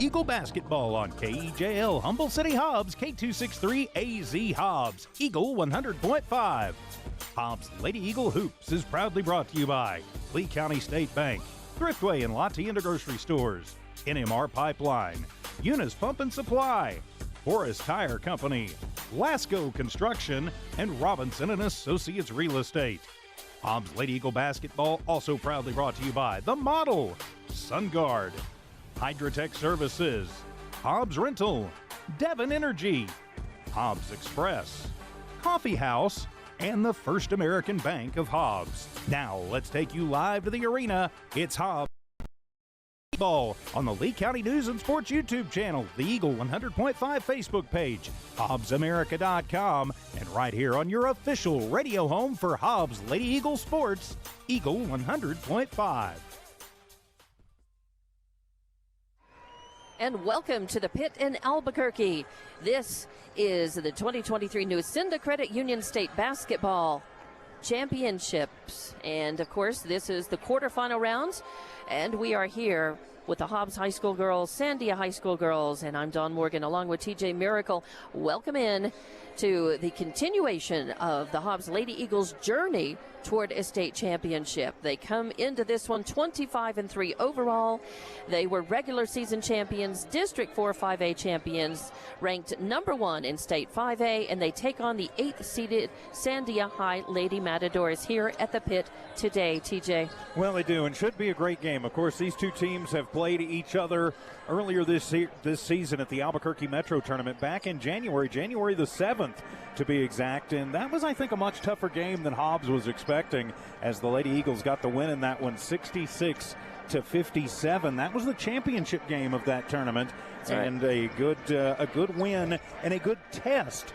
Eagle basketball on KEJL, Humboldt City Hobbs, K263AZ Hobbs, Eagle 100.5. Hobbs Lady Eagle Hoops is proudly brought to you by Lee County State Bank, Thriftway and La Tienda Grocery Stores, NMR Pipeline, Eunice Pump and Supply, Forest Tire Company, Lasco Construction, and Robinson and Associates Real Estate. Hobbs Lady Eagle basketball also proudly brought to you by The Model, SunGuard, Hydrotech Services, Hobbs Rental, Devon Energy, Hobbs Express, Coffee House, and the First American Bank of Hobbs. Now let's take you live to the arena. It's Hobbs Ball on the Lee County News and Sports YouTube channel, the Eagle 100.5 Facebook page, HobbsAmerica.com, and right here on your official radio home for Hobbs Lady Eagle Sports, Eagle 100.5. And welcome to the pit in Albuquerque. This is the 2023 Nucinda Credit Union State Basketball Championships. And of course, this is the quarterfinal rounds. And we are here with the Hobbs High School girls, Sandia High School girls, and I'm Dawn Morgan along with TJ Miracle. Welcome in to the continuation of the Hobbs Lady Eagles' journey toward a state championship. They come into this one 25-3 overall. They were regular season champions, District 4 5A champions, ranked number 1 in State 5A, and they take on the 8th-seeded Sandia High Lady Matadors here at the pit today, TJ. Well, they do, and should be a great game. Of course, these two teams have played each other earlier this season at the Albuquerque Metro Tournament back in January the 7th to be exact, and that was, I think, a much tougher game than Hobbs was expecting, as the Lady Eagles got the win in that one 66-57. That was the championship game of that tournament. That's and right. a good win and a good test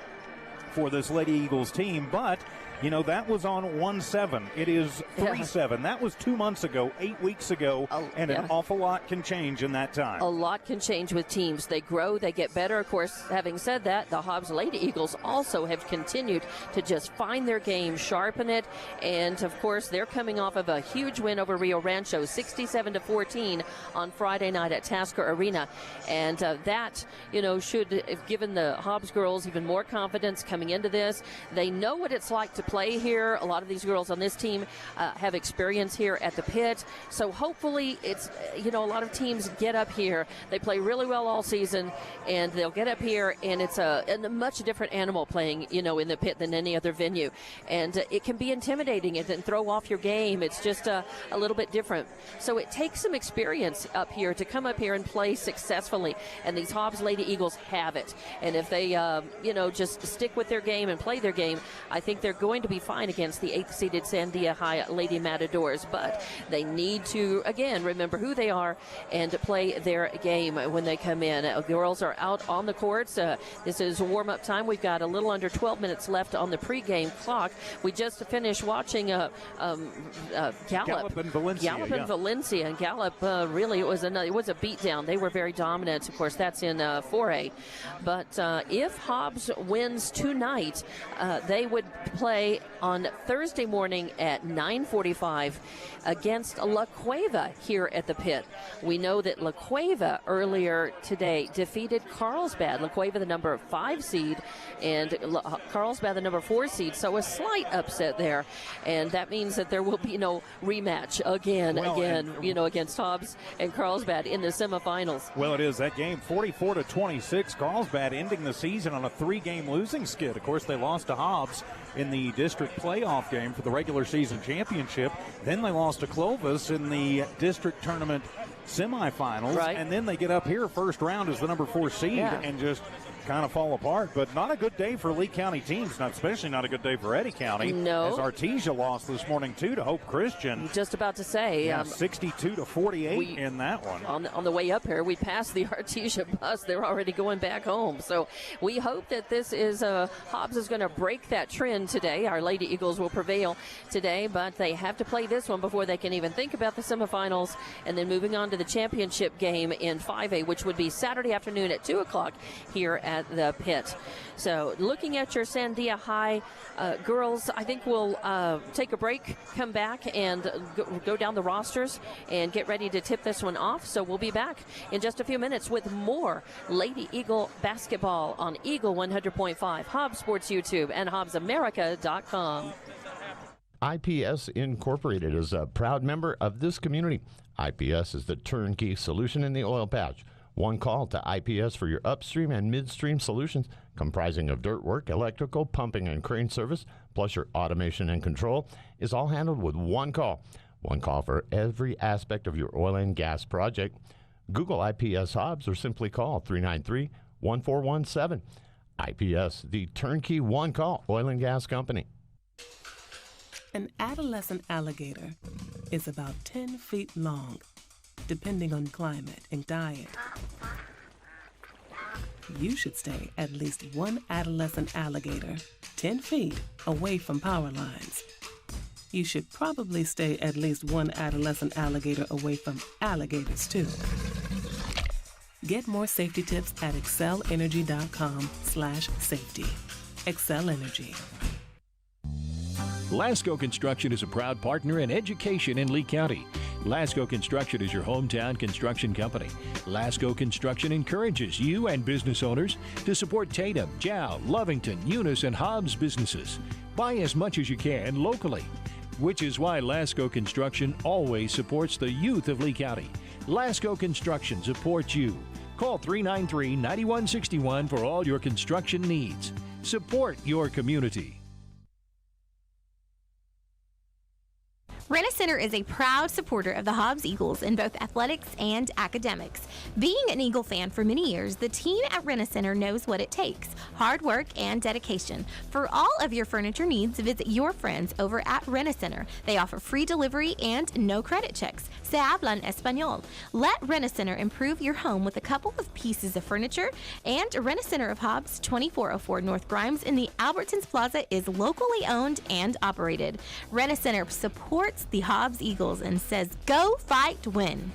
for this Lady Eagles team, but you know, that was on 1-7. It is 3-7. Yeah. That was 2 months ago, 8 weeks ago, and an awful lot can change in that time. A lot can change with teams. They grow, they get better. Of course, having said that, the Hobbs Lady Eagles also have continued to just find their game, sharpen it, and of course, they're coming off of a huge win over Rio Rancho, 67-14 on Friday night at Tasker Arena, and that, you know, should have given the Hobbs girls even more confidence coming into this. They know what it's like to play here. A lot of these girls on this team have experience here at the pit, so hopefully it's, you know, a lot of teams get up here, they play really well all season, and they'll get up here and it's a much different animal playing, you know, in the pit than any other venue, and it can be intimidating and throw off your game. It's just a little bit different, so it takes some experience up here to come up here and play successfully, and these Hobbs Lady Eagles have it, and if they you know, just stick with their game and play their game, I think they're going to be fine against the 8th-seeded Sandia High Lady Matadors, but they need to, again, remember who they are and play their game when they come in. Girls are out on the courts. This is warm-up time. We've got a little under 12 minutes left on the pregame clock. We just finished watching Gallup and Valencia. And Gallup really, it was a beatdown. They were very dominant. Of course, that's in 4A. But if Hobbs wins tonight, they would play on Thursday morning at 9:45 against La Cueva here at the pit. We know that La Cueva earlier today defeated Carlsbad. La Cueva, the number 5 seed, and Carlsbad, the number 4 seed. So a slight upset there, and that means that there will be no rematch again, you know, against Hobbs and Carlsbad in the semifinals. Well, it is that game, 44-26. Carlsbad ending the season on a 3-game losing skid. Of course, they lost to Hobbs in the district playoff game for the regular season championship. Then they lost to Clovis in the district tournament semifinals. Right. And then they get up here first round as the number 4 seed and just kind of fall apart. But not a good day for Lee County teams, especially not a good day for Eddy County. No. As Artesia lost this morning, too, to Hope Christian. Just about to say. 62-48 in that one. On the way up here, we passed the Artesia bus. They're already going back home. So we hope that this is, Hobbs is going to break that trend today. Our Lady Eagles will prevail today, but they have to play this one before they can even think about the semifinals, and then moving on to the championship game in 5A, which would be Saturday afternoon at 2 o'clock here at at the pit. So looking at your Sandia High girls, I think we'll take a break, come back, and go down the rosters and get ready to tip this one off. So we'll be back in just a few minutes with more Lady Eagle basketball on Eagle 100.5, Hobbs Sports YouTube, and HobbsAmerica.com. IPS Incorporated is a proud member of this community. IPS is the turnkey solution in the oil patch. One call to IPS for your upstream and midstream solutions, comprising of dirt work, electrical, pumping, and crane service, plus your automation and control, is all handled with one call. One call for every aspect of your oil and gas project. Google IPS Hobbs or simply call 393-1417. IPS, the turnkey one-call oil and gas company. An adolescent alligator is about 10 feet long, depending on climate and diet. You should stay at least one adolescent alligator 10 feet away from power lines. You should probably stay at least one adolescent alligator away from alligators, too. Get more safety tips at excellenergy.com/safety. Excel Energy. Lasco Construction is a proud partner in education in Lee County. Lasco Construction is your hometown construction company. Lasco Construction encourages you and business owners to support Tatum, Jow, Lovington, Eunice, and Hobbs businesses. Buy as much as you can locally, which is why Lasco Construction always supports the youth of Lee County. Lasco Construction supports you. Call 393-9161 for all your construction needs. Support your community. Rent-A-Center is a proud supporter of the Hobbs Eagles in both athletics and academics. Being an Eagle fan for many years, the team at Rent-A-Center knows what it takes: hard work and dedication. For all of your furniture needs, visit your friends over at Rent-A-Center. They offer free delivery and no credit checks. Se hablan español. Let Rent-A-Center improve your home with a couple of pieces of furniture. And Rent-A-Center of Hobbs, 2404 North Grimes in the Albertsons Plaza, is locally owned and operated. Rent-A-Center supports the Hobbs Eagles and says, go fight, win.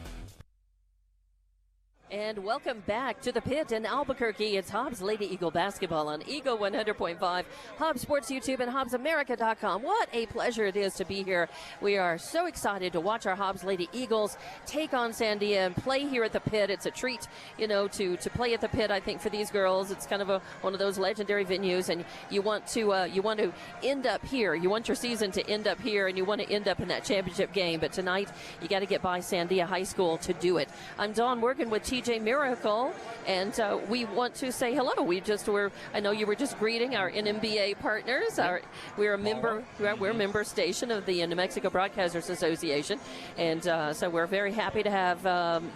And welcome back to the pit in Albuquerque. It's Hobbs Lady Eagle basketball on Eagle 100.5, Hobbs Sports YouTube, and HobbsAmerica.com. What a pleasure it is to be here. We are so excited to watch our Hobbs Lady Eagles take on Sandia and play here at the pit. It's a treat, to play at the pit. I think for these girls, it's kind of one of those legendary venues, and you want to end up here. You want your season to end up here, and you want to end up in that championship game. But tonight, you got to get by Sandia High School to do it. I'm Dawn Morgan with TJ Miracle, and we want to say hello. I know you were just greeting our NMBA partners. We're a member station of the New Mexico Broadcasters Association, and so we're very happy to have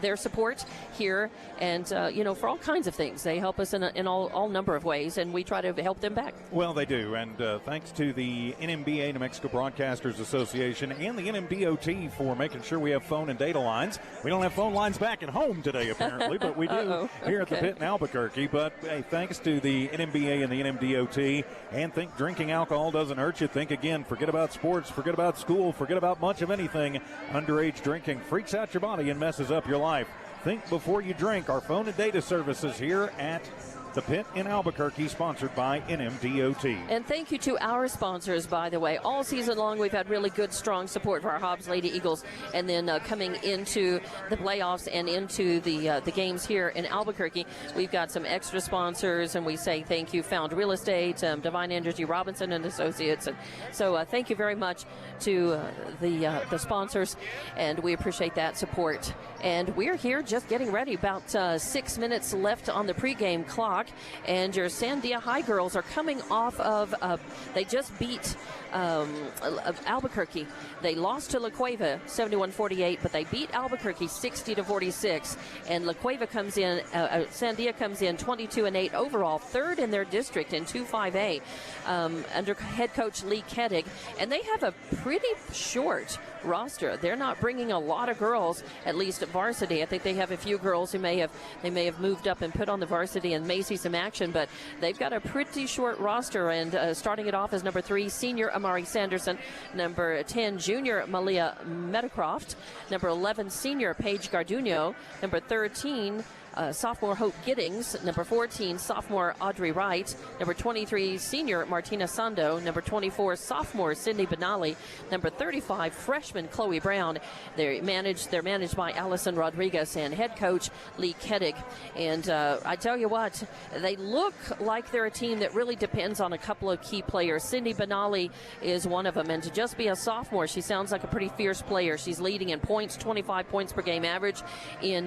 their support here, and for all kinds of things. They help us in all number of ways, and we try to help them back. Well, they do, and thanks to the NMBA, New Mexico Broadcasters Association, and the NMDOT for making sure we have phone and data lines. We don't have phone lines back at home today, apparently, but we do here at the pit in Albuquerque. But hey, thanks to the NMBA and the NMDOT, and think drinking alcohol doesn't hurt you. Think again, forget about sports, forget about school, forget about much of anything. Underage drinking freaks out your body and messes up your life. Think before you drink. Our phone and data services here at the pit in Albuquerque, sponsored by NMDOT. And thank you to our sponsors, by the way. All season long, we've had really good, strong support for our Hobbs Lady Eagles. And then coming into the playoffs and into the games here in Albuquerque, we've got some extra sponsors, and we say thank you, Found Real Estate, Divine Energy, Robinson and Associates. And so thank you very much to the sponsors, and we appreciate that support. And we're here just getting ready. About 6 minutes left on the pregame clock. And your Sandia High girls are coming off of, they just beat Albuquerque. They lost to La Cueva 71-48, but they beat Albuquerque 60-46. And La Cueva comes in, Sandia comes in 22-8 overall, third in their district in 2-5A under head coach Lee Kettig. And they have a pretty short roster. They're not bringing a lot of girls, at least at varsity. I think they have a few girls who may have moved up and put on the varsity and may see some action, but they've got a pretty short roster. And starting it off as number 3, senior Amari Sanderson, number 10, junior Malia Metacroft, number 11, senior Paige Garduno, number 13, sophomore Hope Giddings, number 14, sophomore Audrey Wright, number 23, senior Martina Sando, number 24, sophomore Sydney Benali, number 35, freshman Chloe Brown. They're managed by Allison Rodriguez and head coach Lee Kettig. And I tell you what, they look like they're a team that really depends on a couple of key players. Cindy Benali is one of them, and to just be a sophomore, she sounds like a pretty fierce player. She's leading in points, 25 points per game average, in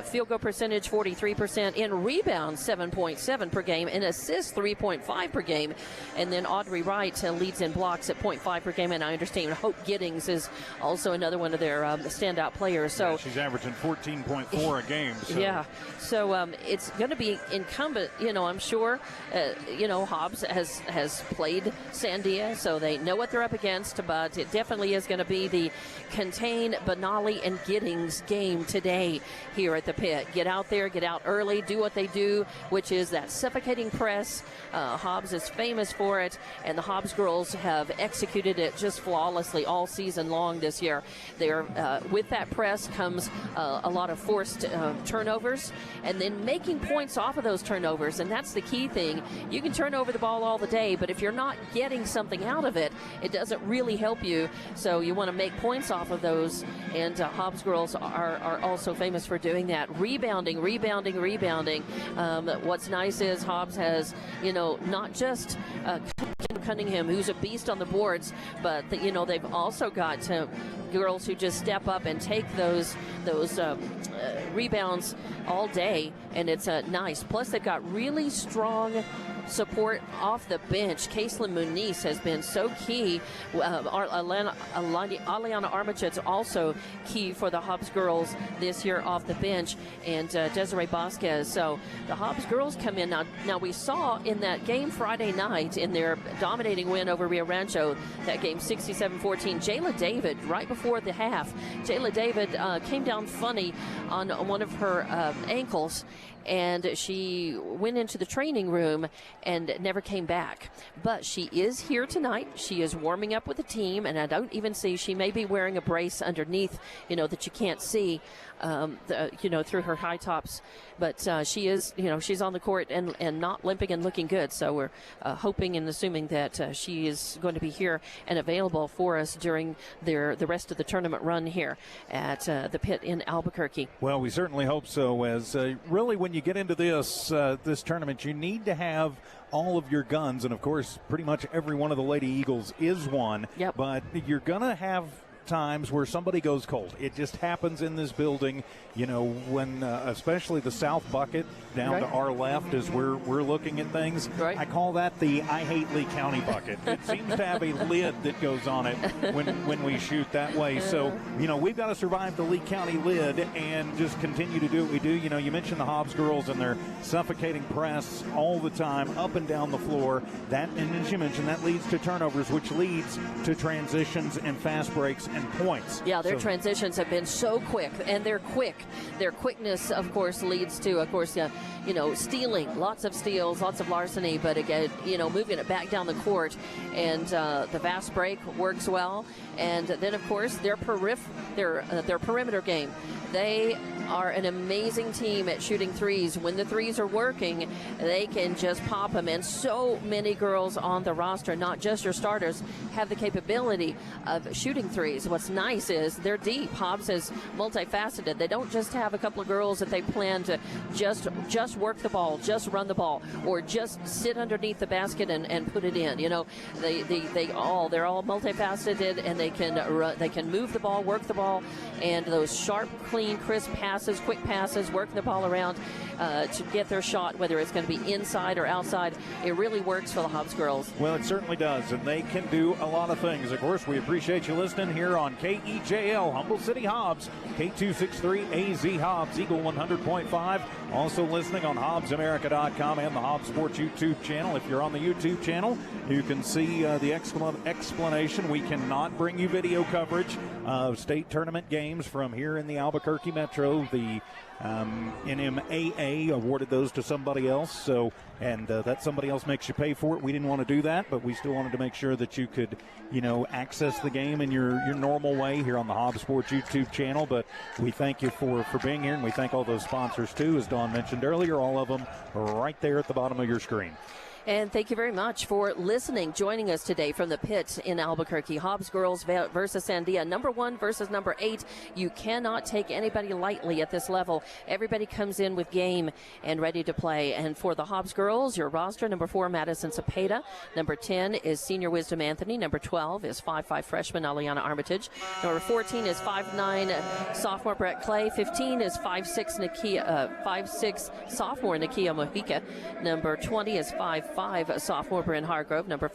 field goal percentage 43%, in rebounds 7.7 per game, and assists 3.5 per game. And then Audrey Wright leads in blocks at 0.5 per game, and I understand Hope Giddings is also another one of their standout players. So yeah, she's averaging 14.4 a game. So. Yeah, so it's going to be incumbent, I'm sure, Hobbs has played Sandia, so they know what they're up against, but it definitely is going to be the contain Benali and Giddings game today here at the pit. Get out there, get out early, do what they do, which is that suffocating press. Hobbs is famous for it, and the Hobbs girls have executed it just flawlessly all season long this year. With that press comes a lot of forced turnovers, and then making points off of those turnovers, and that's the key thing. You can turn over the ball all the day, but if you're not getting something out of it, it doesn't really help you. So you want to make points off of those, and Hobbs girls are also famous for doing that. Rebounding. What's nice is Hobbs has, not just Cunningham, who's a beast on the boards, but they've also got girls who just step up and take those rebounds all day, and it's nice. Plus, they've got really strong support off the bench. Caitlin Muniz has been so key. Aliana Armitage also key for the Hobbs girls this year off the bench, and Desiree Vasquez. So the Hobbs girls come in. Now we saw in that game Friday night in their dominating win over Rio Rancho, that game 67-14, Jayla David, right before the half, Jayla David came down funny on one of her ankles, and she went into the training room and never came back. But she is here tonight. She is warming up with the team, and I don't even see, she may be wearing a brace underneath, that you can't see, through her high tops. But she is, she's on the court and not limping and looking good. So we're hoping and assuming that she is going to be here and available for us during the rest of the tournament run here at the pit in Albuquerque. Well, we certainly hope so, as really when you get into this tournament, you need to have all of your guns, and of course pretty much every one of the Lady Eagles is one. Yep. But you're gonna have times where somebody goes cold. It just happens in this building, when especially the south bucket down right to our left as we're looking at things. Right. I call that the I hate Lee County bucket. It seems to have a lid that goes on it when we shoot that way. So, we've got to survive the Lee County lid and just continue to do what we do. You mentioned the Hobbs girls and their suffocating press all the time up and down the floor. And as you mentioned, that leads to turnovers, which leads to transitions and fast breaks and points. Yeah, their transitions have been so quick, and they're quick. Their quickness, of course, leads to, stealing, lots of steals, lots of larceny, but again, moving it back down the court, and the fast break works well. And then, of course, their perimeter game. They are an amazing team at shooting threes. When the threes are working, they can just pop them. And so many girls on the roster, not just your starters, have the capability of shooting threes. What's nice is they're deep. Hobbs is multifaceted. They don't just have a couple of girls that they plan to just work the ball, just run the ball, or just sit underneath the basket and put it in. They're all multifaceted, and they can move the ball, work the ball, and those sharp, clean, crisp passes, quick passes, working the ball around to get their shot, whether it's going to be inside or outside. It really works for the Hobbs girls. Well, it certainly does, and they can do a lot of things. Of course, we appreciate you listening here on KEJL, Humble City Hobbs, K263AZ Hobbs, Eagle 100.5. Also listening on HobbsAmerica.com and the Hobbs Sports YouTube channel. If you're on the YouTube channel, you can see the explanation. We cannot bring you video coverage of state tournament games from here in the Albuquerque Metro. The NMAA awarded those to somebody else, and that somebody else makes you pay for it. We didn't want to do that, but we still wanted to make sure that you could, access the game in your normal way here on the Hobbs Sports YouTube channel. But we thank you for being here, and we thank all those sponsors too, as Dawn mentioned earlier, all of them right there at the bottom of your screen. And thank you very much for listening, joining us today from the pit in Albuquerque. Hobbs girls versus Sandia, number 1 versus number 8. You cannot take anybody lightly at this level. Everybody comes in with game and ready to play. And for the Hobbs girls, your roster, number 4, Madison Cepeda. Number 10 is senior Wisdom Anthony. Number 12 is 5'5" freshman Aliana Armitage. Number 14 is 5'9" sophomore Brett Clay. 15 is 5'6" sophomore Nakia Mojica. Number 20 is 5'5" sophomore Bryn Hargrove. Number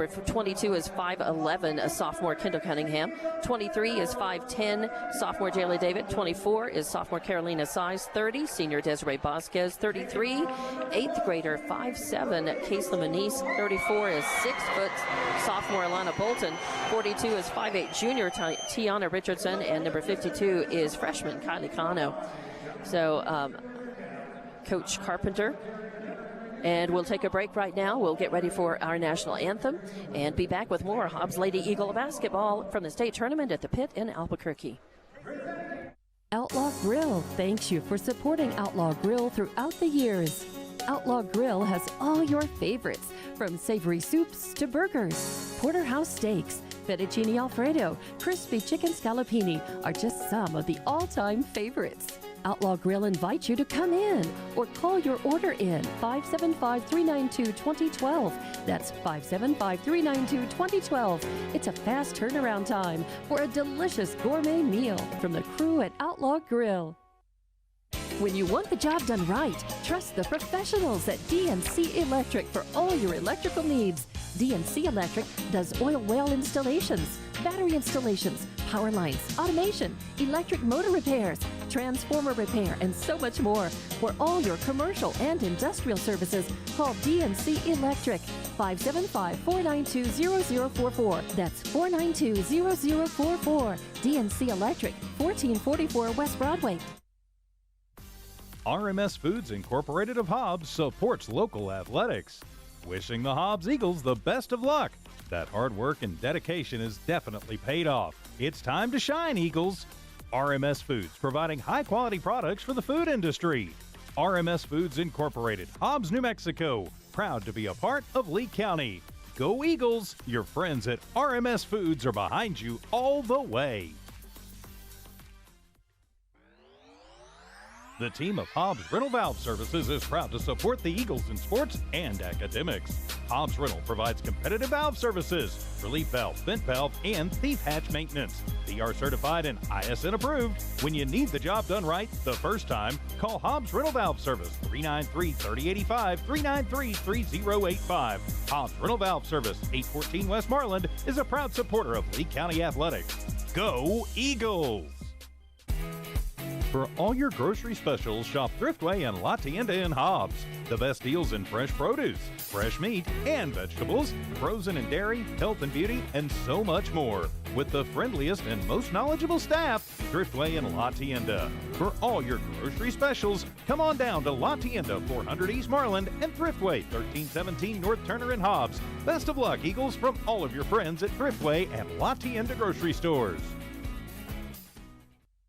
22 is 5'11" sophomore Kendall Cunningham. 23 is 5'10" sophomore Jayla David. 24 is sophomore Carolina Size. 30 senior Desiree Vasquez. 33 8th grader 5'7" Kaisla Manise. 34 is 6' sophomore Alana Bolton. 42 is 5'8" junior Tiana Richardson, and number 52 is freshman Kylie Cano. So Coach Carpenter. And we'll take a break right now. We'll get ready for our national anthem and be back with more Hobbs Lady Eagle basketball from the state tournament at the Pit in Albuquerque. Outlaw Grill thanks you for supporting Outlaw Grill throughout the years. Outlaw Grill has all your favorites, from savory soups to burgers. Porterhouse steaks, fettuccine alfredo, crispy chicken scallopini are just some of the all-time favorites. Outlaw Grill invites you to come in or call your order in 575-392-2012. That's 575-392-2012. It's a fast turnaround time for a delicious gourmet meal from the crew at Outlaw Grill. When you want the job done right, trust the professionals at DNC Electric for all your electrical needs. DNC Electric does oil well installations, battery installations, power lines, automation, electric motor repairs, transformer repair, and so much more. For all your commercial and industrial services, call DNC Electric, 575-492-0044. That's 492-0044. DNC Electric, 1444 West Broadway. RMS Foods Incorporated of Hobbs supports local athletics. Wishing the Hobbs Eagles the best of luck. That hard work and dedication is definitely paid off. It's time to shine, Eagles. RMS Foods, providing high-quality products for the food industry. RMS Foods Incorporated, Hobbs, New Mexico, proud to be a part of Lee County. Go Eagles! Your friends at RMS Foods are behind you all the way. The team of Hobbs Rental Valve Services is proud to support the Eagles in sports and academics. Hobbs Rental provides competitive valve services, relief valve, vent valve, and thief hatch maintenance. DR certified and ISN approved. When you need the job done right the first time, call Hobbs Rental Valve Service 393-3085, 393-3085. Hobbs Rental Valve Service, 814 West Marland, is a proud supporter of Lee County Athletics. Go Eagles! For all your grocery specials, shop Thriftway and La Tienda in Hobbs. The best deals in fresh produce, fresh meat, and vegetables, frozen and dairy, health and beauty, and so much more. With the friendliest and most knowledgeable staff, Thriftway and La Tienda. For all your grocery specials, come on down to La Tienda, 400 East Marland, and Thriftway, 1317 North Turner in Hobbs. Best of luck, Eagles, from all of your friends at Thriftway and La Tienda grocery stores.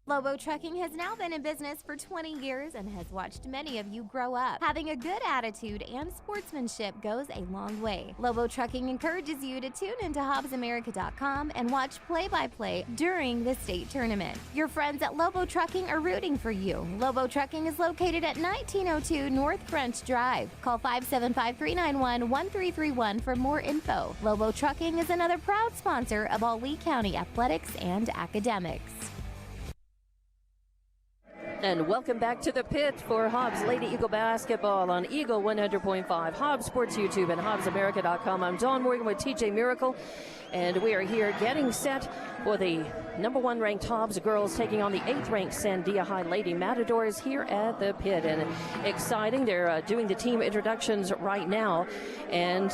Lobo Trucking has now been in business for 20 years and has watched many of you grow up. Having a good attitude and sportsmanship goes a long way. Lobo Trucking encourages you to tune into HobbsAmerica.com and watch play-by-play during the state tournament. Your friends at Lobo Trucking are rooting for you. Lobo Trucking is located at 1902 North French Drive. Call 575-391-1331 for more info. Lobo Trucking is another proud sponsor of all Lee County athletics and academics. And welcome back to the pit for Hobbs Lady Eagle basketball on Eagle 100.5, Hobbs Sports YouTube, and HobbsAmerica.com. I'm Dawn Morgan with TJ Miracle, and we are here getting set for the number 1 ranked Hobbs girls taking on the 8th ranked Sandia Lady Matadors here at the pit. And exciting, they're doing the team introductions right now. And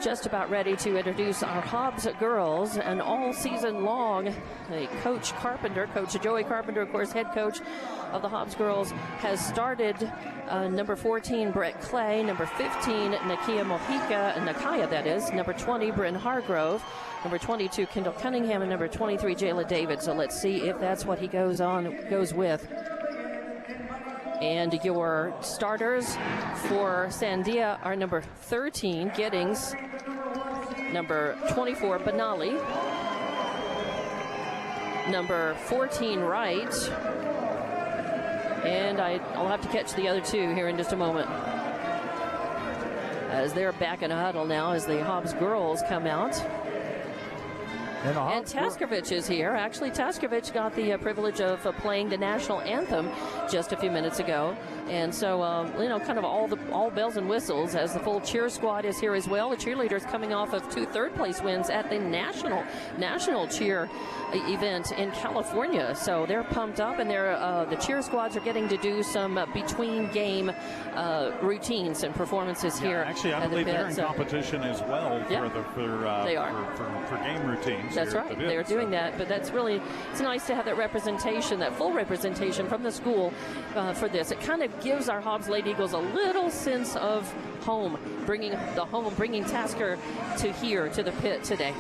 just about ready to introduce our Hobbs girls, and all season long, Coach Joey Carpenter, of course, head coach of the Hobbs girls, has started number 14, Brett Clay, number 15, Nakaya, that is, number 20, Bryn Hargrove, number 22, Kendall Cunningham, and number 23, Jayla David. So let's see if that's what he goes with. And your starters for Sandia are number 13, Giddings, number 24, Benali, number 14, Wright, and I'll have to catch the other two here in just a moment, as they're back in a huddle now as the Hobbs girls come out. And Taskovich is here. Actually, Taskovich got the privilege of playing the national anthem just a few minutes ago. And so, kind of all bells and whistles, as the full cheer squad is here as well. The cheerleaders coming off of 2 third-place wins at the national cheer event in California. So they're pumped up, and the cheer squads are getting to do some between-game routines and performances here. Actually, I believe they're in competition as well for game routines. That's right. They're doing that, but it's nice to have that representation, that full representation from the school for this. It kind of gives our Hobbs Lady Eagles a little sense of home, bringing Tasker to the pit today.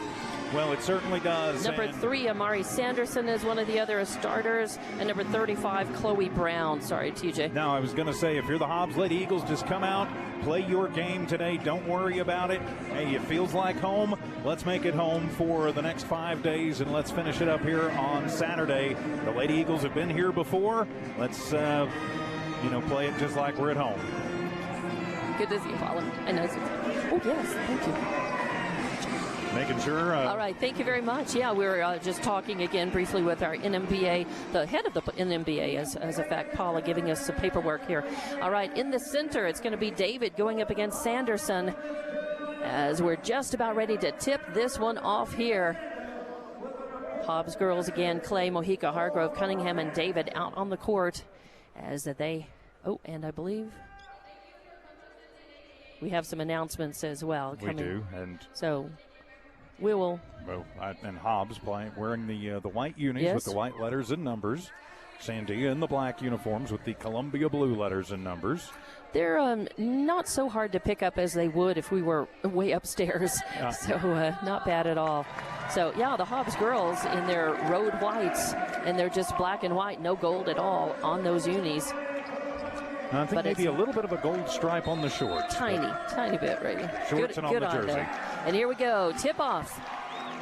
Well, it certainly does. Number 3, Amari Sanderson is one of the other starters, and number 35, Chloe Brown. Sorry, TJ. Now, I was going to say, if you're the Hobbs Lady Eagles, just come out, play your game today. Don't worry about it. Hey, it feels like home. Let's make it home for the next 5 days, and let's finish it up here on Saturday. The Lady Eagles have been here before. Let's, play it just like we're at home. Good to see you, Paula. I know. Oh, yes. Thank you. Making sure. All right, thank you very much. Yeah, we were just talking again briefly with our NMBA, the head of the NMBA, as a fact, Paula, giving us some paperwork here. All right, in the center, it's going to be David going up against Sanderson, as we're just about ready to tip this one off here. Hobbs girls again, Clay, Mojica, Hargrove, Cunningham, and David out on the court as they, and I believe we have some announcements as well coming. We do, and so we will. Well, and Hobbs wearing the white unis with the white letters and numbers. Sandia in the black uniforms with the Columbia blue letters and numbers. They're not so hard to pick up as they would if we were way upstairs. So not bad at all. So, yeah, the Hobbs girls in their road whites, and they're just black and white, no gold at all on those unis. I think maybe a little bit of a gold stripe on the shorts. Tiny bit, right? Shorts and on the jersey. And here we go, tip-off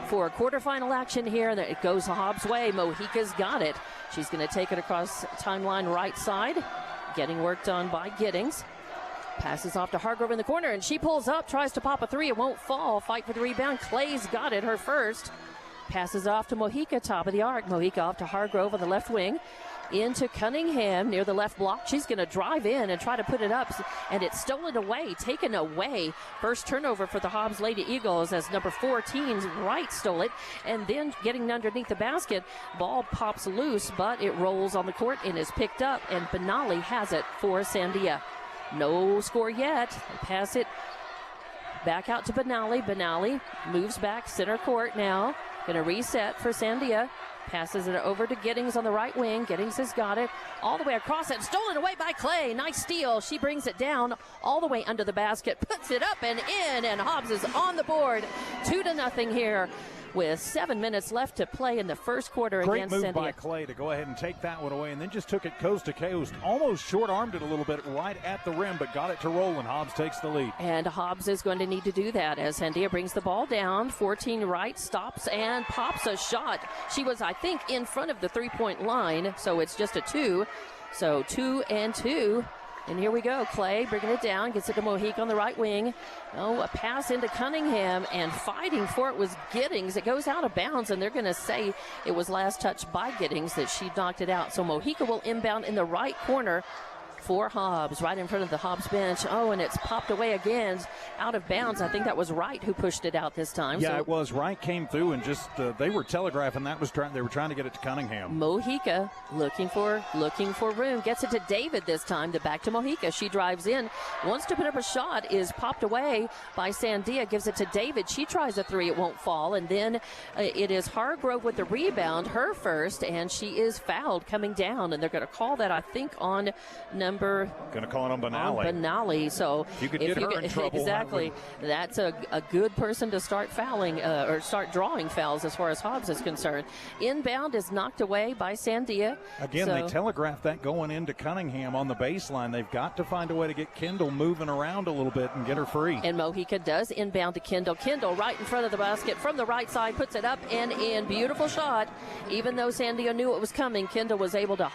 for quarterfinal action here. It goes Hobbs' way. Mojica's got it. She's going to take it across timeline right side. Getting worked on by Giddings. Passes off to Hargrove in the corner, and she pulls up, tries to pop a 3. It won't fall. Fight for the rebound. Clay's got it, her first. Passes off to Mojica, top of the arc. Mojica off to Hargrove on the left wing. Into Cunningham near the left block. She's going to drive in and try to put it up, and it's stolen away, taken away. First turnover for the Hobbs Lady Eagles as number 14, Wright, stole it, and then getting underneath the basket, ball pops loose, but it rolls on the court and is picked up, and Benali has it for Sandia. No score yet. Pass it back out to Benali. Benali moves back center court now. Going to reset for Sandia. Passes it over to Giddings on the right wing. Giddings has got it all the way across it. Stolen away by Clay. Nice steal. She brings it down all the way under the basket. Puts it up and in, and Hobbs is on the board. 2-0 here with 7 minutes left to play in the first quarter against Sandia. Great move by Clay to go ahead and take that one away, and then just took it coast to coast. Almost short-armed it a little bit right at the rim, but got it to roll, and Hobbs takes the lead. And Hobbs is going to need to do that as Sandia brings the ball down. 14 Wright stops and pops a shot. She was, I think, in front of the three-point line, so it's just a 2. So 2 and 2. And here we go. Clay bringing it down, gets it to Mojica on the right wing. Oh, a pass into Cunningham, and fighting for it was Giddings. It goes out of bounds, and they're going to say it was last touched by Giddings that she knocked it out. So Mojica will inbound in the right corner for Hobbs, right in front of the Hobbs bench. Oh, and it's popped away again, out of bounds. I think that was Wright who pushed it out this time. Yeah, it was. Wright came through and just they were telegraphing that was they were trying to get it to Cunningham. Mojica looking for room, gets it to David this time. Back to Mojica. She drives in, wants to put up a shot, is popped away by Sandia, gives it to David. She tries a three, it won't fall, and then it is Hargrove with the rebound, her first, and she is fouled coming down, and they're going to call that, I think, on number. Going to call it on Benally. Benally. So you could get her in trouble. Exactly. That's a good person to start fouling or start drawing fouls as far as Hobbs is concerned. Inbound is knocked away by Sandia. Again, they telegraphed that going into Cunningham on the baseline. They've got to find a way to get Kendall moving around a little bit and get her free. And Mojica does inbound to Kendall. Kendall right in front of the basket from the right side, puts it up and in. Beautiful shot. Even though Sandia knew it was coming, Kendall was able to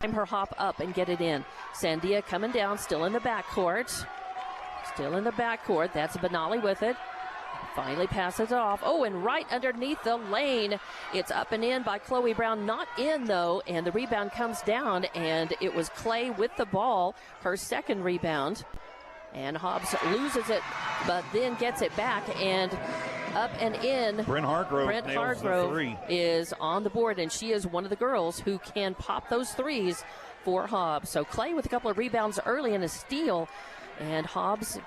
her hop up and get it in. Sandia coming down, still in the backcourt. That's Benally with it. Finally passes it off. Oh, and right underneath the lane. It's up and in by Chloe Brown. Not in, though, and the rebound comes down, and it was Clay with the ball, her second rebound. And Hobbs loses it, but then gets it back, and up and in. Brent Hargrove is on the board, and she is one of the girls who can pop those threes for Hobbs. So Clay with a couple of rebounds early and a steal, and Hobbs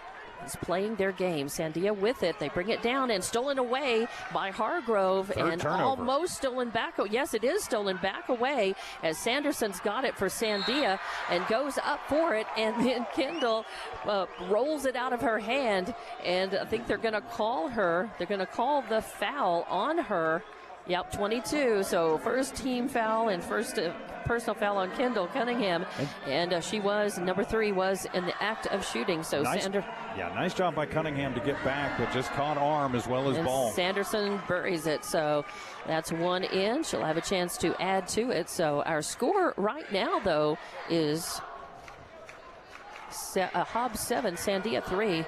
is playing their game. Sandia with it. They bring it down and stolen away by Hargrove. Third turnover. Almost stolen back. Yes, it is stolen back away as Sanderson's got it for Sandia and goes up for it, and then Kendall rolls it out of her hand, and I think they're going to call the foul on her. Yep, 22. So first team foul and first personal foul on Kendall Cunningham. And she was, number 3, was in the act of shooting. So nice job by Cunningham to get back, but just caught arm as well as ball. Sanderson buries it. So that's one in. She'll have a chance to add to it. So our score right now, though, is Hobbs 7, Sandia 3.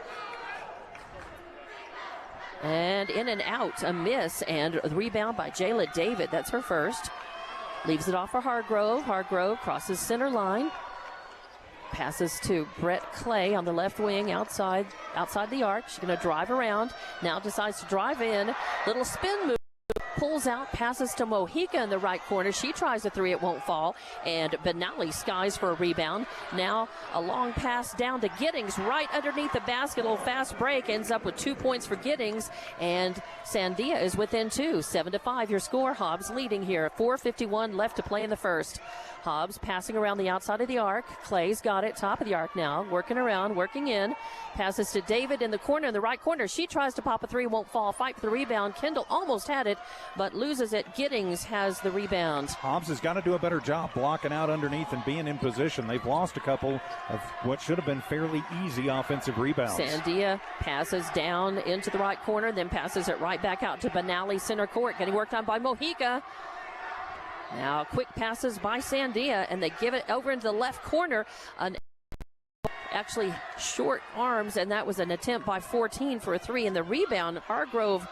And in and out, a miss, and a rebound by Jayla David. That's her first. Leaves it off for Hargrove. Hargrove crosses center line. Passes to Brett Clay on the left wing outside the arc. She's going to drive around. Now decides to drive in. Little spin move. Pulls out, passes to Mojica in the right corner. She tries a three, it won't fall. And Benally skies for a rebound. Now a long pass down to Giddings right underneath the basket. A little fast break, ends up with 2 points for Giddings. And Sandia is within 2. 7-5 your score. Hobbs leading here. 4:51 left to play in the first. Hobbs passing around the outside of the arc. Clay's got it, top of the arc now. Working around, working in. Passes to David in the corner, in the right corner. She tries to pop a three, won't fall. Fight for the rebound. Kendall almost had it, but loses it. Giddings has the rebound. Hobbs has got to do a better job blocking out underneath and being in position. They've lost a couple of what should have been fairly easy offensive rebounds. Sandia passes down into the right corner, then passes it right back out to Benally center court. Getting worked on by Mojica. Now quick passes by Sandia, and they give it over into the left corner. Actually short arms, and that was an attempt by 14 for a three. And the rebound, Hargrove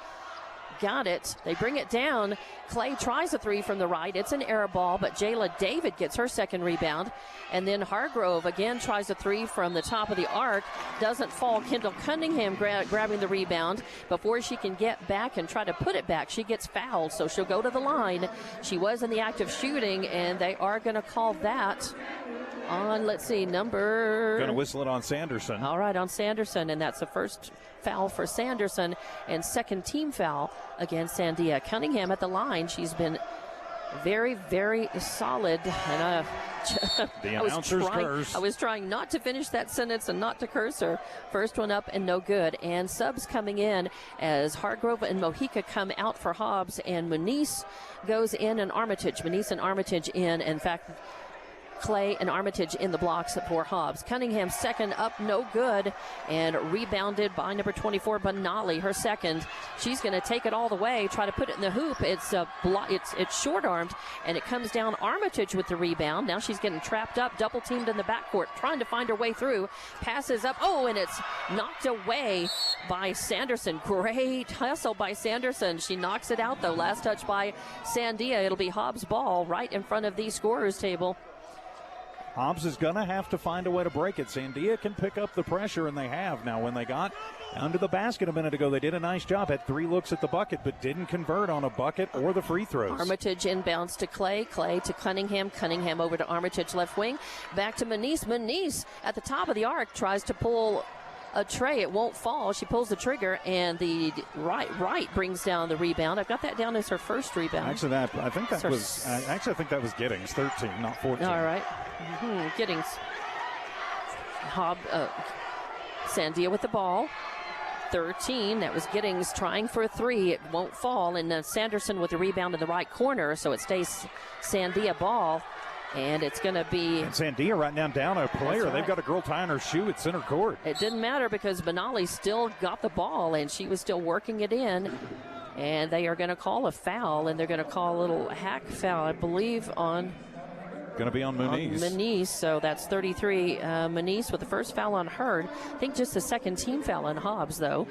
got it. They bring it down. Clay tries a three from the right. It's an air ball, but Jayla David gets her second rebound. And then Hargrove again tries a three from the top of the arc. Doesn't fall. Kendall Cunningham grabbing the rebound. Before she can get back and try to put it back, she gets fouled, so she'll go to the line. She was in the act of shooting, and they are going to call that on, let's see, number... Going to whistle it on Sanderson. All right, on Sanderson, and that's the first foul for Sanderson, and second team foul against Sandia. Cunningham at the line. She's been very, very solid. And the announcer's curse. I was trying not to finish that sentence and not to curse her. First one up and no good. And subs coming in as Hargrove and Mojica come out for Hobbs, and Muniz goes in, and Armitage. Muniz and Armitage in. In fact, Clay and Armitage in the blocks for Hobbs. Cunningham second up, no good, and rebounded by number 24, Benally, her second. She's going to take it all the way, try to put it in the hoop. It's short-armed, and it comes down. Armitage with the rebound. Now she's getting trapped up, double-teamed in the backcourt, trying to find her way through. Passes up, and it's knocked away by Sanderson. Great hustle by Sanderson. She knocks it out, though. Last touch by Sandia. It'll be Hobbs' ball right in front of the scorer's table. Hobbs is going to have to find a way to break it. Sandia can pick up the pressure, and they have. Now, when they got under the basket a minute ago, they did a nice job. Had 3 looks at the bucket, but didn't convert on a bucket or the free throws. Armitage inbounds to Clay. Clay to Cunningham. Cunningham over to Armitage left wing. Back to Manise. Manise at the top of the arc tries to pull a tray. It won't fall. She pulls the trigger, and the right brings down the rebound. I've got that down as her first rebound. Actually, I think that was Giddings, 13, not 14. All right. Giddings. Sandia with the ball. 13. That was Giddings trying for a 3. It won't fall. And Sanderson with the rebound in the right corner, so it stays Sandia ball. And it's going to be... And Sandia right now down a player. Right. They've got a girl tying her shoe at center court. It didn't matter because Benali still got the ball, and she was still working it in. And they are going to call a foul, and they're going to call a little hack foul, I believe, on... Going to be on Manise. Manise, so that's 33. Manise with the first foul on her. I think just the second team foul on Hobbs, though.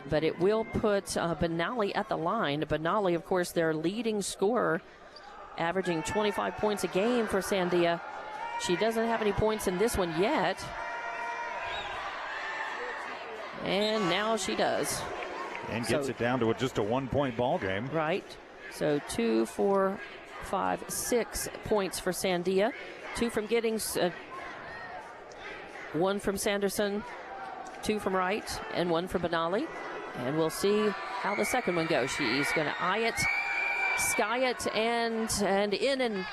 But it will put Benali at the line. Benali, of course, their leading scorer, averaging 25 points a game for Sandia. She doesn't have any points in this one yet. And now she does. And gets it down to just a 1-point ball game. Right. So 2, 4, 5, 6 points for Sandia. 2 from Giddings, 1 from Sanderson, 2 from Wright, and 1 from Benali. And we'll see how the second one goes. She's going to eye it, sky it, and in and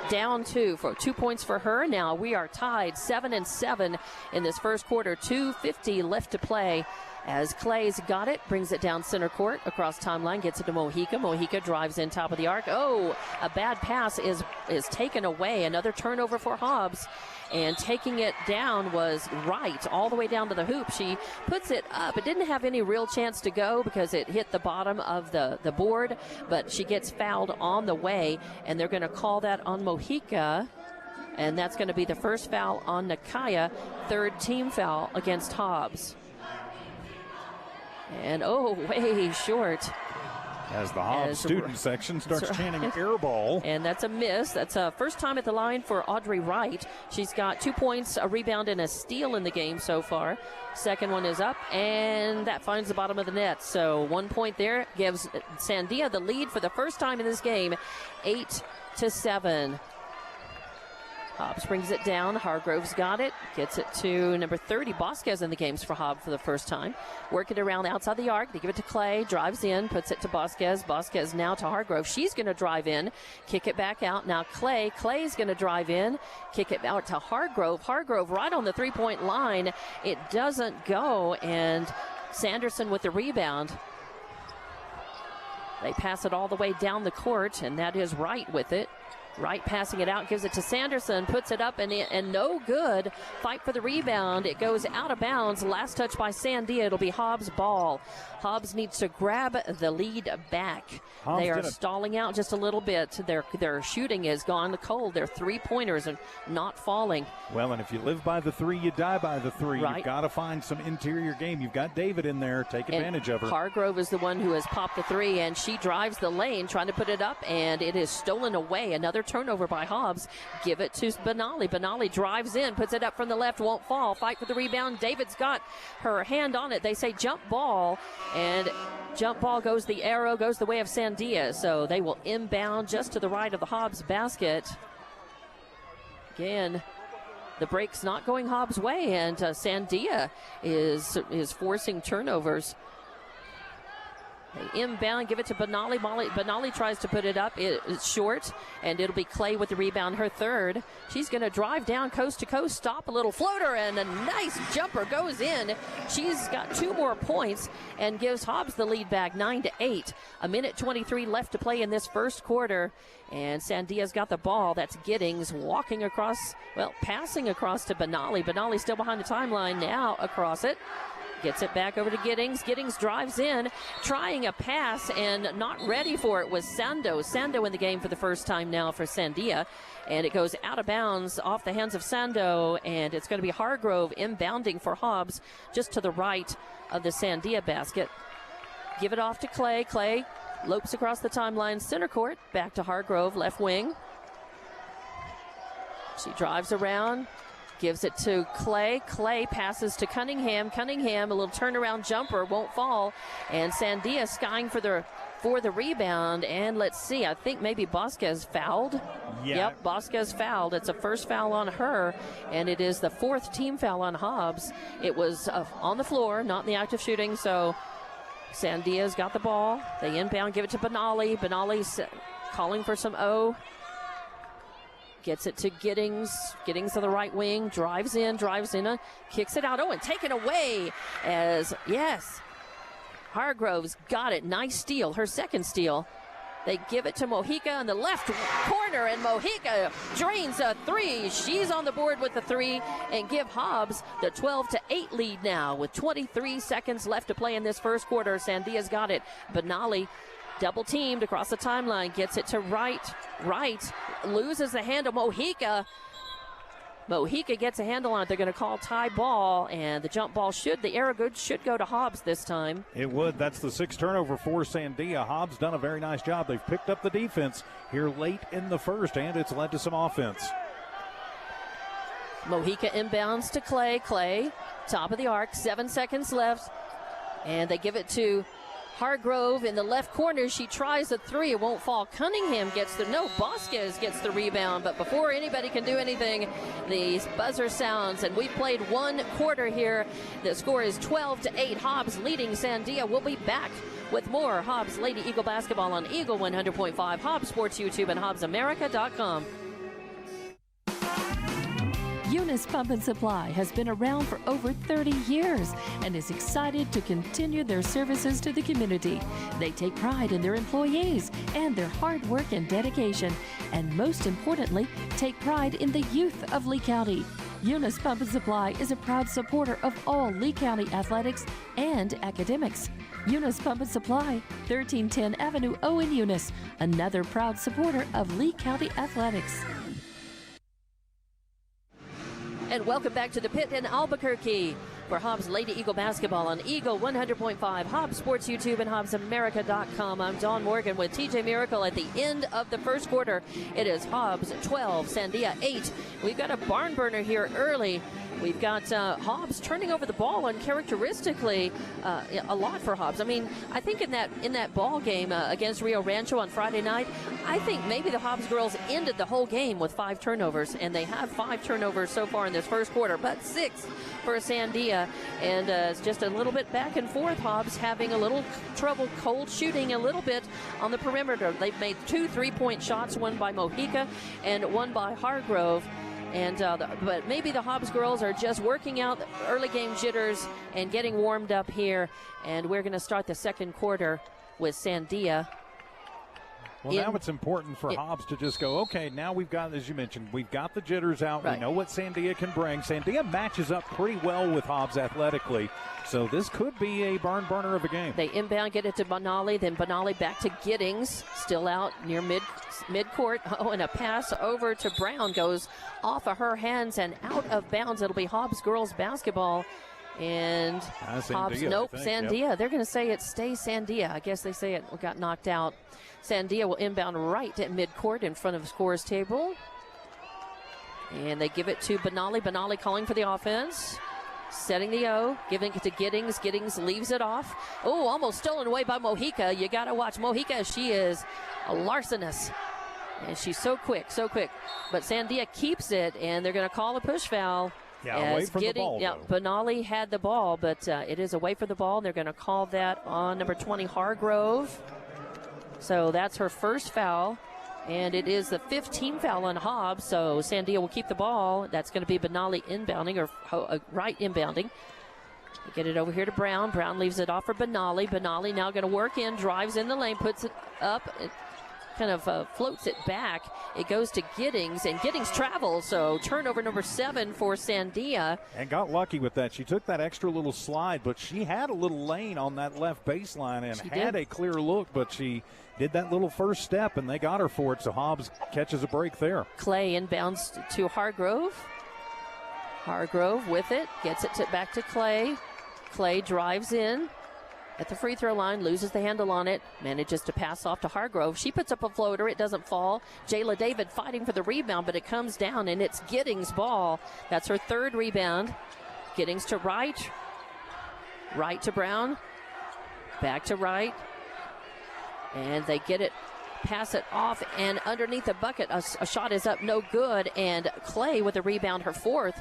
down 2 for 2 points for her. Now we are tied 7-7 in this first quarter. 2:50 left to play. As Clay's got it, brings it down center court, across timeline, gets it to Mojica. Mojica drives in top of the arc. Oh, a bad pass is taken away. Another turnover for Hobbs. And taking it down was Wright, all the way down to the hoop. She puts it up. It didn't have any real chance to go because it hit the bottom of the board, but she gets fouled on the way, and they're going to call that on Mojica. And that's going to be the first foul on Nakaya, 3rd team foul against Hobbs. And way short. As the Hobbs student section starts chanting air ball. And that's a miss. That's a first time at the line for Audrey Wright. She's got 2 points, a rebound, and a steal in the game so far. Second one is up, and that finds the bottom of the net. So 1 point there gives Sandia the lead for the first time in this game, 8-7. Hobbs brings it down. Hargrove's got it. Gets it to number 30. Bosquez in the games for Hobbs for the first time. Work it around outside the arc. They give it to Clay. Drives in. Puts it to Bosquez. Bosquez now to Hargrove. She's going to drive in. Kick it back out. Now Clay. Clay's going to drive in. Kick it out to Hargrove. Hargrove right on the 3-point line. It doesn't go. And Sanderson with the rebound. They pass it all the way down the court, and that is Wright with it. Wright passing it out, gives it to Sanderson, puts it up, and no good. Fight for the rebound. It goes out of bounds. Last touch by Sandia. It'll be Hobbs' ball. Hobbs needs to grab the lead back. They are stalling out just a little bit. Their shooting is gone cold. Their 3-pointers are not falling. Well, and if you live by the 3, you die by the 3. Right. You've got to find some interior game. You've got David in there. Take advantage of her. Hargrove is the one who has popped the 3, and she drives the lane trying to put it up, and it is stolen away. Another turnover by Hobbs. Give it to Benali. Benali drives in, puts it up from the left, won't fall. Fight for the rebound. David's got her hand on it. They say jump ball, and jump ball goes the arrow, goes the way of Sandia. So they will inbound just to the right of the Hobbs basket. Again, the break's not going Hobbs' way, and Sandia is forcing turnovers. They inbound, give it to Benali. Benali tries to put it up. It's short, and it'll be Clay with the rebound, her 3rd. She's going to drive down coast to coast, stop a little floater, and a nice jumper goes in. She's got 2 more points and gives Hobbs the lead back, 9-8. 1:23 left to play in this first quarter, and Sandia's got the ball. That's Giddings passing across to Benali. Benali still behind the timeline, now across it. Gets it back over to Giddings. Giddings drives in, trying a pass, and not ready for it was Sando. Sando in the game for the first time now for Sandia. And it goes out of bounds off the hands of Sando, and it's going to be Hargrove inbounding for Hobbs just to the right of the Sandia basket. Give it off to Clay. Clay lopes across the timeline, center court, back to Hargrove, left wing. She drives around, gives it to Clay. Clay passes to Cunningham. Cunningham, a little turnaround jumper, won't fall. And Sandia skying for the rebound. And let's see, I think maybe Bosquez fouled. Yeah. Yep, Bosquez fouled. It's a first foul on her, and it is the 4th team foul on Hobbs. It was on the floor, not in the act of shooting, so Sandia's got the ball. They inbound, give it to Benali. Benali's calling for some O. Gets it to Giddings. Giddings on the right wing. Drives in, kicks it out. Oh, and taken away as, yes, Hargrove's got it. Nice steal, her second steal. They give it to Mojica in the left corner, and Mojica drains a 3. She's on the board with the 3 and give Hobbs the 12-8 lead now with 23 seconds left to play in this first quarter. Sandia's got it. Benali double teamed across the timeline, gets it to right, loses the handle. Mojica gets a handle on it. They're going to call tie ball, and the jump ball the arrow good should go to Hobbs this time. It would. That's the 6th turnover for Sandia. Hobbs done a very nice job. They've picked up the defense here late in the first, and it's led to some offense. Mojica inbounds to Clay. Clay, top of the arc, 7 seconds left, and they give it to Hargrove in the left corner. She tries a 3. It won't fall. Cunningham gets Bosquez gets the rebound. But before anybody can do anything, the buzzer sounds, and we've played 1 quarter here. The score is 12-8. Hobbs leading Sandia. We'll be back with more Hobbs Lady Eagle basketball on Eagle 100.5, Hobbs Sports YouTube, and HobbsAmerica.com. Eunice Pump and Supply has been around for over 30 years and is excited to continue their services to the community. They take pride in their employees and their hard work and dedication, and most importantly, take pride in the youth of Lee County. Eunice Pump and Supply is a proud supporter of all Lee County athletics and academics. Eunice Pump and Supply, 1310 Avenue O in Eunice, another proud supporter of Lee County athletics. And welcome back to the pit in Albuquerque for Hobbs Lady Eagle basketball on Eagle 100.5, Hobbs Sports YouTube, and HobbsAmerica.com. I'm Dawn Morgan with TJ Miracle at the end of the first quarter. It is Hobbs 12, Sandia 8. We've got a barn burner here early. We've got Hobbs turning over the ball uncharacteristically a lot for Hobbs. I mean, I think in that ball game against Rio Rancho on Friday night, I think maybe the Hobbs girls ended the whole game with 5 turnovers, and they have 5 turnovers so far in this first quarter, but 6 for Sandia, and it's just a little bit back and forth. Hobbs having a little trouble cold shooting a little bit on the perimeter. They've made 2 3-point shots, one by Mojica and one by Hargrove. And but maybe the Hobbs girls are just working out early game jitters and getting warmed up here. And we're going to start the second quarter with Sandia. Well, now it's important for Hobbs to just go, okay, now we've got, as you mentioned, we've got the jitters out. Right. We know what Sandia can bring. Sandia matches up pretty well with Hobbs athletically. So this could be a barn burner of a game. They inbound, get it to Benali, then Benali back to Giddings, still out near mid-court. Oh, and a pass over to Brown goes off of her hands and out of bounds. It'll be Hobbs girls basketball. And Hobbs, nope, Sandia. Yep. They're going to say it stays Sandia. I guess they say it got knocked out. Sandia will inbound right at midcourt in front of the scorer's table. And they give it to Benali. Benali calling for the offense. Setting the O, giving it to Giddings. Giddings leaves it off. Oh, almost stolen away by Mojica. You got to watch Mojica. She is a larcenous. And she's so quick, so quick. But Sandia keeps it, and they're going to call a push foul. Yeah, away from the ball. Yeah, Benali had the ball, but it is away from the ball. They're going to call that on number 20, Hargrove. So that's her first foul, and it is the 15th foul on Hobbs. So Sandia will keep the ball. That's going to be Benali inbounding, or right inbounding. Get it over here to Brown. Brown leaves it off for Benali. Benali now going to work in, drives in the lane, puts it up. It kind of floats it back. It goes to Giddings, and Giddings travels, so turnover number 7 for Sandia. And got lucky with that. She took that extra little slide, but she had a little lane on that left baseline and had a clear look, but she did that little first step, and they got her for it, so Hobbs catches a break there. Clay inbounds to Hargrove. Hargrove with it, gets it back to Clay. Clay drives in. at the free throw line, loses the handle on it, manages to pass off to Hargrove. She puts up a floater. It doesn't fall. Jayla David fighting for the rebound, but it comes down, and it's Giddings' ball. That's her third rebound. Giddings to Wright. Wright to Brown. Back to Wright. And they get it, pass it off, and underneath the bucket, a shot is up, no good, and Clay with the rebound, her fourth.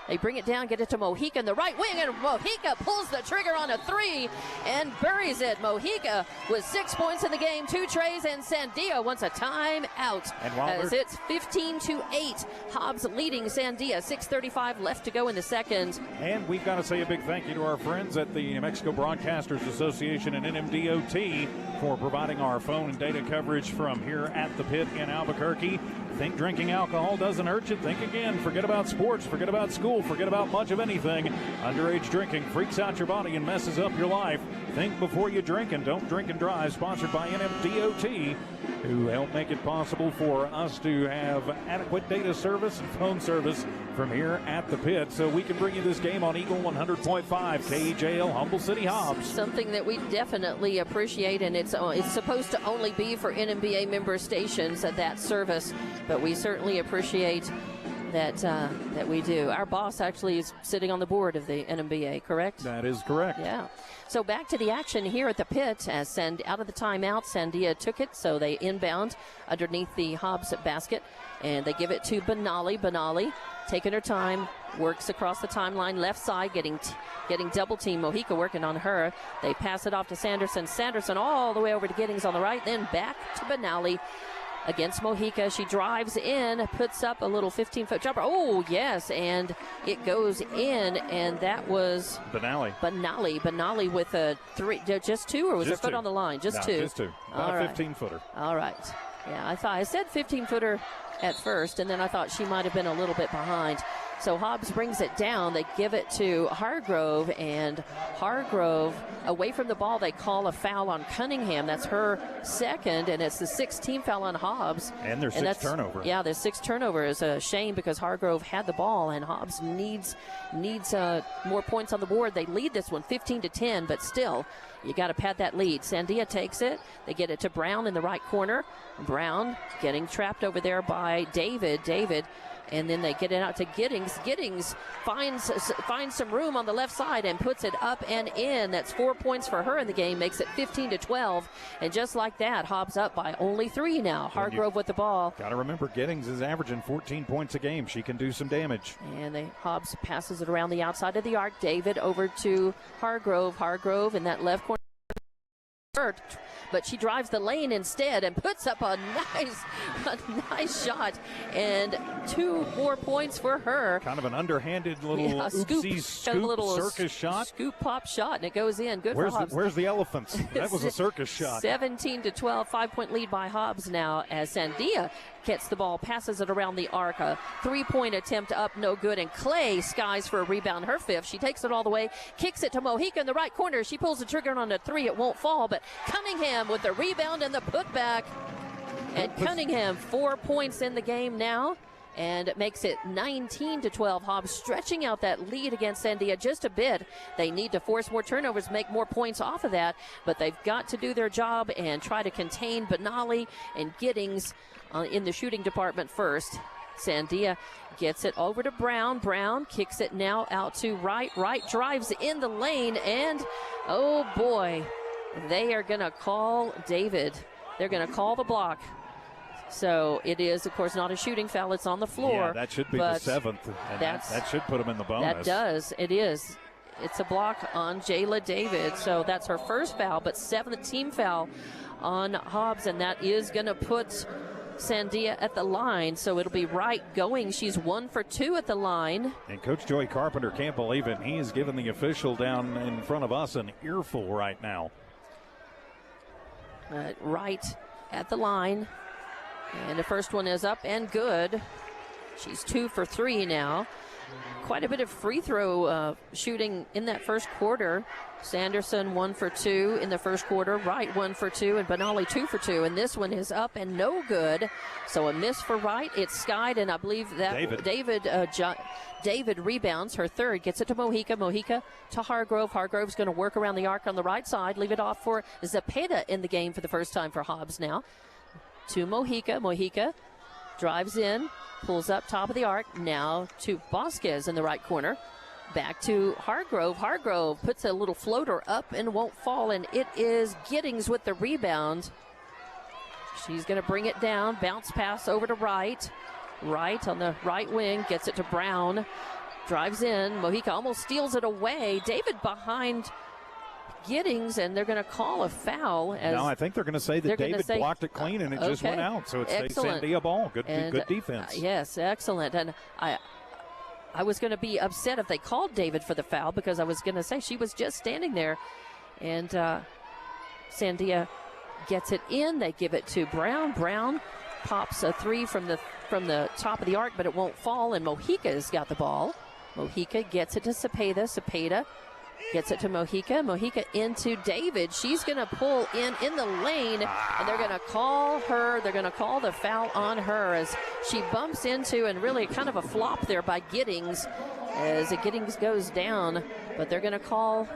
They bring it down, get it to Mojica in the right wing, and Mojica pulls the trigger on a three and buries it. Mojica with 6 points in the game, 2 trays, and Sandia wants a timeout. As it's 15-8, Hobbs leading Sandia, 6:35 left to go in the second. And we've got to say a big thank you to our friends at the New Mexico Broadcasters Association and NMDOT for providing our phone and data coverage from here at the pit in Albuquerque. Think drinking alcohol doesn't hurt you? Think again. Forget about sports. Forget about school. Forget about much of anything. Underage drinking freaks out your body and messes up your life. Think before you drink, and don't drink and drive. Sponsored by NMDOT, who help make it possible for us to have adequate data service and phone service from here at the pit, so we can bring you this game on Eagle 100.5 KEJL Humble City Hobbs. Something that we definitely appreciate, and it's supposed to only be for NMBA member stations, that service, but we certainly appreciate that we do. Our boss actually is sitting on the board of the NMBA, correct? That is correct. Yeah. So back to the action here at the pit as out of the timeout, Sandia took it, so they inbound underneath the Hobbs basket, and they give it to Benali. Benali taking her time, works across the timeline, left side, getting double team. Mojica working on her. They pass it off to Sanderson. Sanderson all the way over to Giddings on the right, then back to Benali. Against Mojica, she drives in, puts up a little 15-foot jumper. Oh, yes, and it goes in, and that was Benali. Benali with a three, just two, or was her foot on the line? Just two. Just two. About a 15-footer. All right. Yeah, I said 15-footer at first, and then I thought she might have been a little bit behind. So Hobbs brings it down. They give it to Hargrove, and Hargrove, away from the ball, they call a foul on Cunningham. That's her second, and it's the 16th foul on Hobbs. And there's 6 turnovers. Yeah, there's 6 turnovers. A shame because Hargrove had the ball, and Hobbs needs more points on the board. They lead this one 15-10, but still, you got to pad that lead. Sandia takes it. They get it to Brown in the right corner. Brown getting trapped over there by David. And then they get it out to Giddings. Giddings finds some room on the left side and puts it up and in. That's 4 points for her in the game, makes it 15-12. And just like that, Hobbs up by only 3 now. Hargrove with the ball. Got to remember, Giddings is averaging 14 points a game. She can do some damage. And Hobbs passes it around the outside of the arc. David over to Hargrove. Hargrove in that left corner. But she drives the lane instead and puts up a nice shot, and 2 more points for her. Kind of an underhanded little scoop circus shot. Scoop pop shot, and it goes in. Good for Hobbs. Where's the elephants? That was a circus shot. 17-12, 5-point lead by Hobbs now as Sandia gets the ball, passes it around the arc. A 3-point attempt up, no good, and Clay skies for a rebound, her 5th. She takes it all the way, kicks it to Mojica in the right corner. She pulls the trigger on a 3. It won't fall, but Cunningham with the rebound and the putback. And Cunningham 4 points in the game now, and it makes it 19-12. Hobbs stretching out that lead against Sandia just a bit. They need to force more turnovers, make more points off of that, but they've got to do their job and try to contain Benali and Giddings in the shooting department first. Sandia gets it over to Brown. Brown kicks it now out to Wright. Wright drives in the lane, and oh boy, they are going to call David. They're going to call the block. So it is, of course, not a shooting foul. It's on the floor. Yeah, that should be the 7th. And that should put him in the bonus. That does. It is. It's a block on Jayla David. So that's her first foul, but 7th team foul on Hobbs, and that is going to put Sandia at the line. So it'll be Wright going. She's 1 for 2 at the line. And Coach Joey Carpenter can't believe it. He is giving the official down in front of us an earful right now. Wright at the line. And the first one is up and good. She's 2 for 3 now. quite a bit of free throw shooting in that first quarter. Sanderson 1 for 2 in the first quarter. Wright 1 for 2, and Benali 2 for 2. And this one is up and no good. So a miss for Wright. It's skied, and I believe that David rebounds her third, gets it to Mojica. Mojica to Hargrove. Hargrove's going to work around the arc on the right side, leave it off for Zepeda in the game for the first time for Hobbs now. To Mojica. Mojica drives in, pulls up top of the arc. Now to Vasquez in the right corner. Back to Hargrove. Hargrove puts a little floater up and won't fall, and it is Giddings with the rebound. She's going to bring it down. Bounce pass over to Wright. Wright on the right wing gets it to Brown. Drives in. Mojica almost steals it away. David behind Giddings, and they're going to call a foul. No, I think they're going to say that David blocked it clean and it just went out. So it's a Sandia ball. Good defense. Yes, excellent. And I was going to be upset if they called David for the foul, because I was going to say she was just standing there. And Sandia gets it in. They give it to Brown. Brown pops a three from the top of the arc, but it won't fall, and Mojica's got the ball. Mojica gets it to Zepeda. Zepeda gets it to Mojica. Mojica into David. She's going to pull in the lane, and they're going to call her. They're going to call the foul on her as she bumps into, and really kind of a flop there by Giddings as Giddings goes down. But they're going to call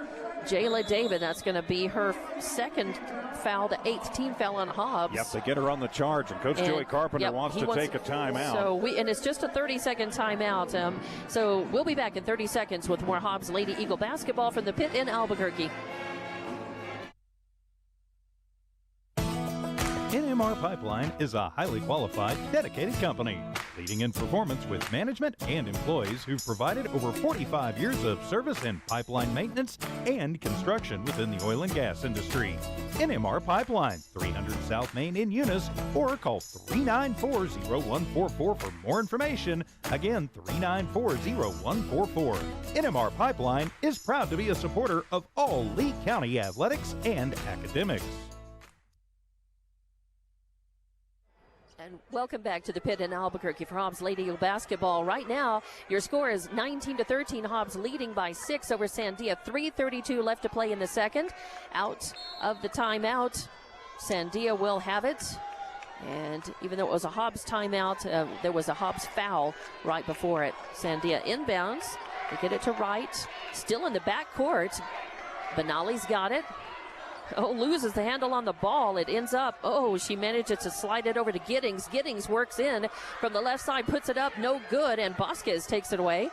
Jayla David. That's going to be her second foul, the 8th team foul on Hobbs. Yep, they get her on the charge, and Coach Joey Carpenter wants to take a timeout. And it's just a 30-second timeout. So we'll be back in 30 seconds with more Hobbs Lady Eagle basketball from the pit in Albuquerque. NMR Pipeline is a highly qualified, dedicated company, leading in performance with management and employees who've provided over 45 years of service in pipeline maintenance and construction within the oil and gas industry. NMR Pipeline, 300 South Main in Eunice, or call 394-0144 for more information. Again, 394-0144. NMR Pipeline is proud to be a supporter of all Lee County athletics and academics. And welcome back to the pit in Albuquerque for Hobbs Lady Eagle basketball. Right now, your score is 19-13. Hobbs leading by 6 over Sandia. 3:32 left to play in the second. Out of the timeout, Sandia will have it. And even though it was a Hobbs timeout, there was a Hobbs foul right before it. Sandia inbounds. They get it to Wright. Still in the backcourt. Benali's got it. Loses the handle on the ball. It ends up, she manages to slide it over to Giddings. Giddings works in from the left side, puts it up, no good, and Vasquez takes it away.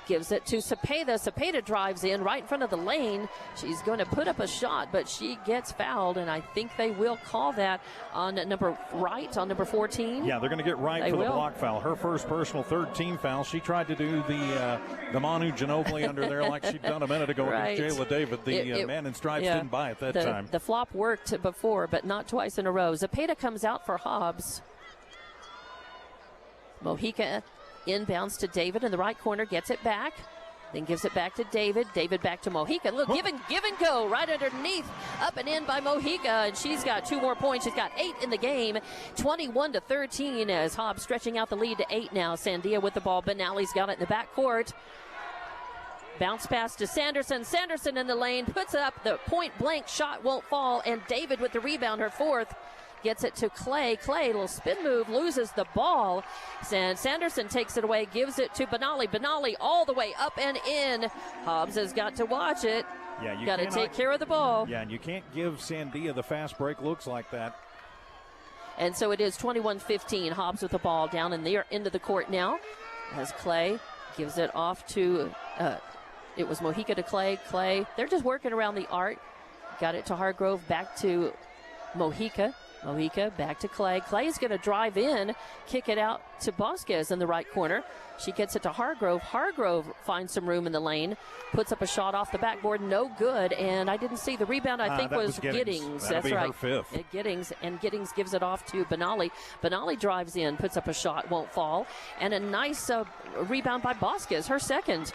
Gives it to Zepeda. Zepeda drives in right in front of the lane. She's going to put up a shot, but she gets fouled, and I think they will call that on number 14. Yeah, they're going to get Wright for the block foul. Her first personal third-team foul. She tried to do the Manu Ginobili under there like she'd done a minute ago against Jayla David. The man in stripes didn't buy it that time. The flop worked before, but not twice in a row. Zepeda comes out for Hobbs. Mojica inbounds to David in the right corner, gets it back, then gives it back to David. David back to Mojica. Look, give and go right underneath, up and in by Mojica, and she's got 2 more points. She's got 8 in the game, 21-13 as Hobbs stretching out the lead to 8 now. Sandia with the ball. Benali's got it in the backcourt. Bounce pass to Sanderson. Sanderson in the lane, puts up the point-blank shot, won't fall, and David with the rebound, her 4th. Gets it to Clay. Clay, little spin move, loses the ball. Sanderson takes it away, gives it to Benali. Benali all the way up and in. Hobbs has got to watch it. Yeah, you got to take care of the ball. Yeah, and you can't give Sandia the fast break looks like that. And so it is 21-15. Hobbs with the ball down in the end of the court now. As Clay gives it off to, it was Mojica to Clay. Clay, they're just working around the arc. Got it to Hargrove, back to Mojica. Mojica back to Clay. Clay's going to drive in, kick it out to Vasquez in the right corner. She gets it to Hargrove. Hargrove finds some room in the lane, puts up a shot off the backboard, no good. And I didn't see the rebound. I think was Giddings. That's right. Her 5th. Giddings gives it off to Benali. Benali drives in, puts up a shot, won't fall, and a nice rebound by Vasquez, her 2nd.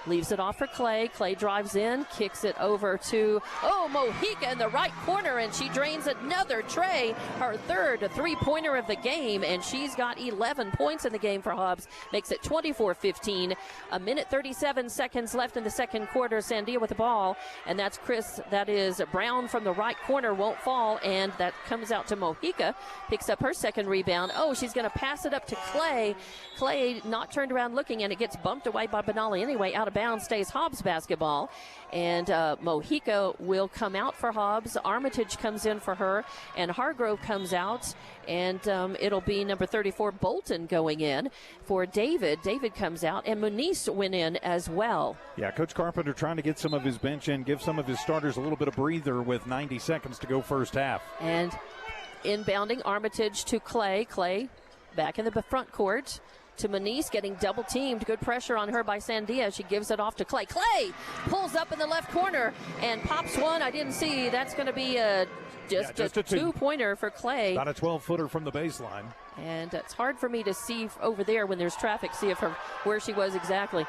Leaves it off for Clay. Clay drives in, kicks it over to, Mojica in the right corner, and she drains another tray, her third three-pointer of the game, and she's got 11 points in the game for Hobbs. Makes it 24-15. A minute 37 seconds left in the second quarter. Sandia with the ball, and that is Brown from the right corner, won't fall, and that comes out to Mojica, picks up her second rebound. She's going to pass it up to Clay. Clay not turned around looking, and it gets bumped away by Benali anyway. Out of bounds stays Hobbs basketball, and Mojica will come out for Hobbs. Armitage comes in for her, and Hargrove comes out, and it'll be number 34 Bolton going in for David. David comes out, and Muniz went in as well. Yeah, Coach Carpenter trying to get some of his bench in, give some of his starters a little bit of breather with 90 seconds to go first half. And inbounding Armitage to Clay. Clay back in the front court to Muniz, getting double teamed. Good pressure on her by Sandia. She gives it off to Clay. Clay pulls up in the left corner and pops one. I didn't see. That's going to be just a two-pointer for Clay. About a 12-footer from the baseline. And it's hard for me to see over there when there's traffic, see where she was exactly.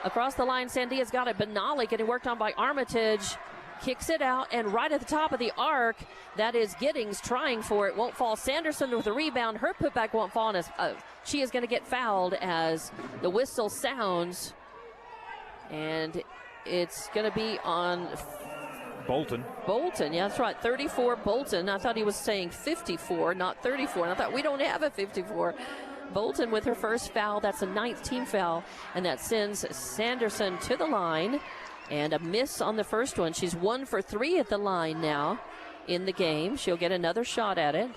Across the line, Sandia's got it. Benali getting worked on by Armitage. Kicks it out, and right at the top of the arc, that is Giddings trying for it. Won't fall. Sanderson with a rebound. Her putback won't fall. And she is going to get fouled as the whistle sounds. And it's going to be on Bolton. Bolton, yeah, that's right. 34 Bolton. I thought he was saying 54, not 34. And I thought we don't have a 54. Bolton with her first foul. That's a 9th team foul. And that sends Sanderson to the line. And a miss on the first one. She's 1 for 3 at the line now in the game. She'll get another shot at it.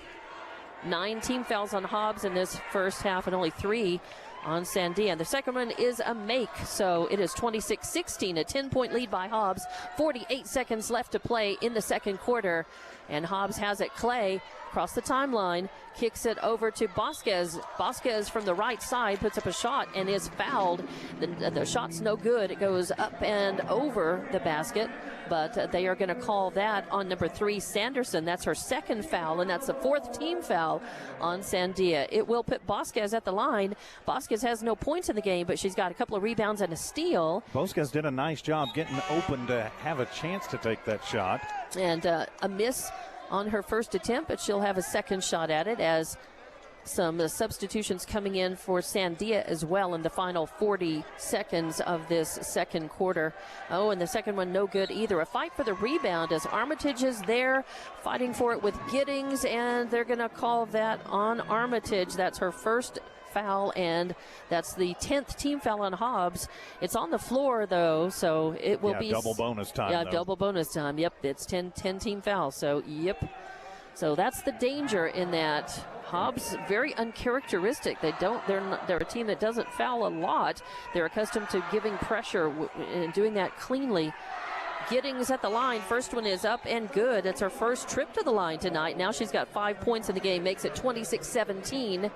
9 team fouls on Hobbs in this first half and only 3 on Sandia. And the second one is a make, so it is 26-16, a 10-point lead by Hobbs. 48 seconds left to play in the second quarter. And Hobbs has it. Clay across the timeline, kicks it over to Vasquez. Vasquez from the right side puts up a shot and is fouled. The shot's no good. It goes up and over the basket, but they are going to call that on number 3, Sanderson. That's her second foul, and that's the 4th team foul on Sandia. It will put Vasquez at the line. Vasquez has no points in the game, but she's got a couple of rebounds and a steal. Vasquez did a nice job getting open to have a chance to take that shot. And a miss on her first attempt, but she'll have a second shot at it as some substitutions coming in for Sandia as well in the final 40 seconds of this second quarter. And the second one no good either. A fight for the rebound as Armitage is there fighting for it with Giddings, and they're going to call that on Armitage. That's her first foul, and that's the 10th team foul on Hobbs. It's on the floor, though, so it will be double bonus time. Yeah, double bonus time. Yep, it's 10 team foul. So, yep. So that's the danger in that. Hobbs very uncharacteristic. They're a team that doesn't foul a lot. They're accustomed to giving pressure and doing that cleanly. Giddings at the line. First one is up and good. It's her first trip to the line tonight. Now she's got 5 points in the game, makes it 26-17.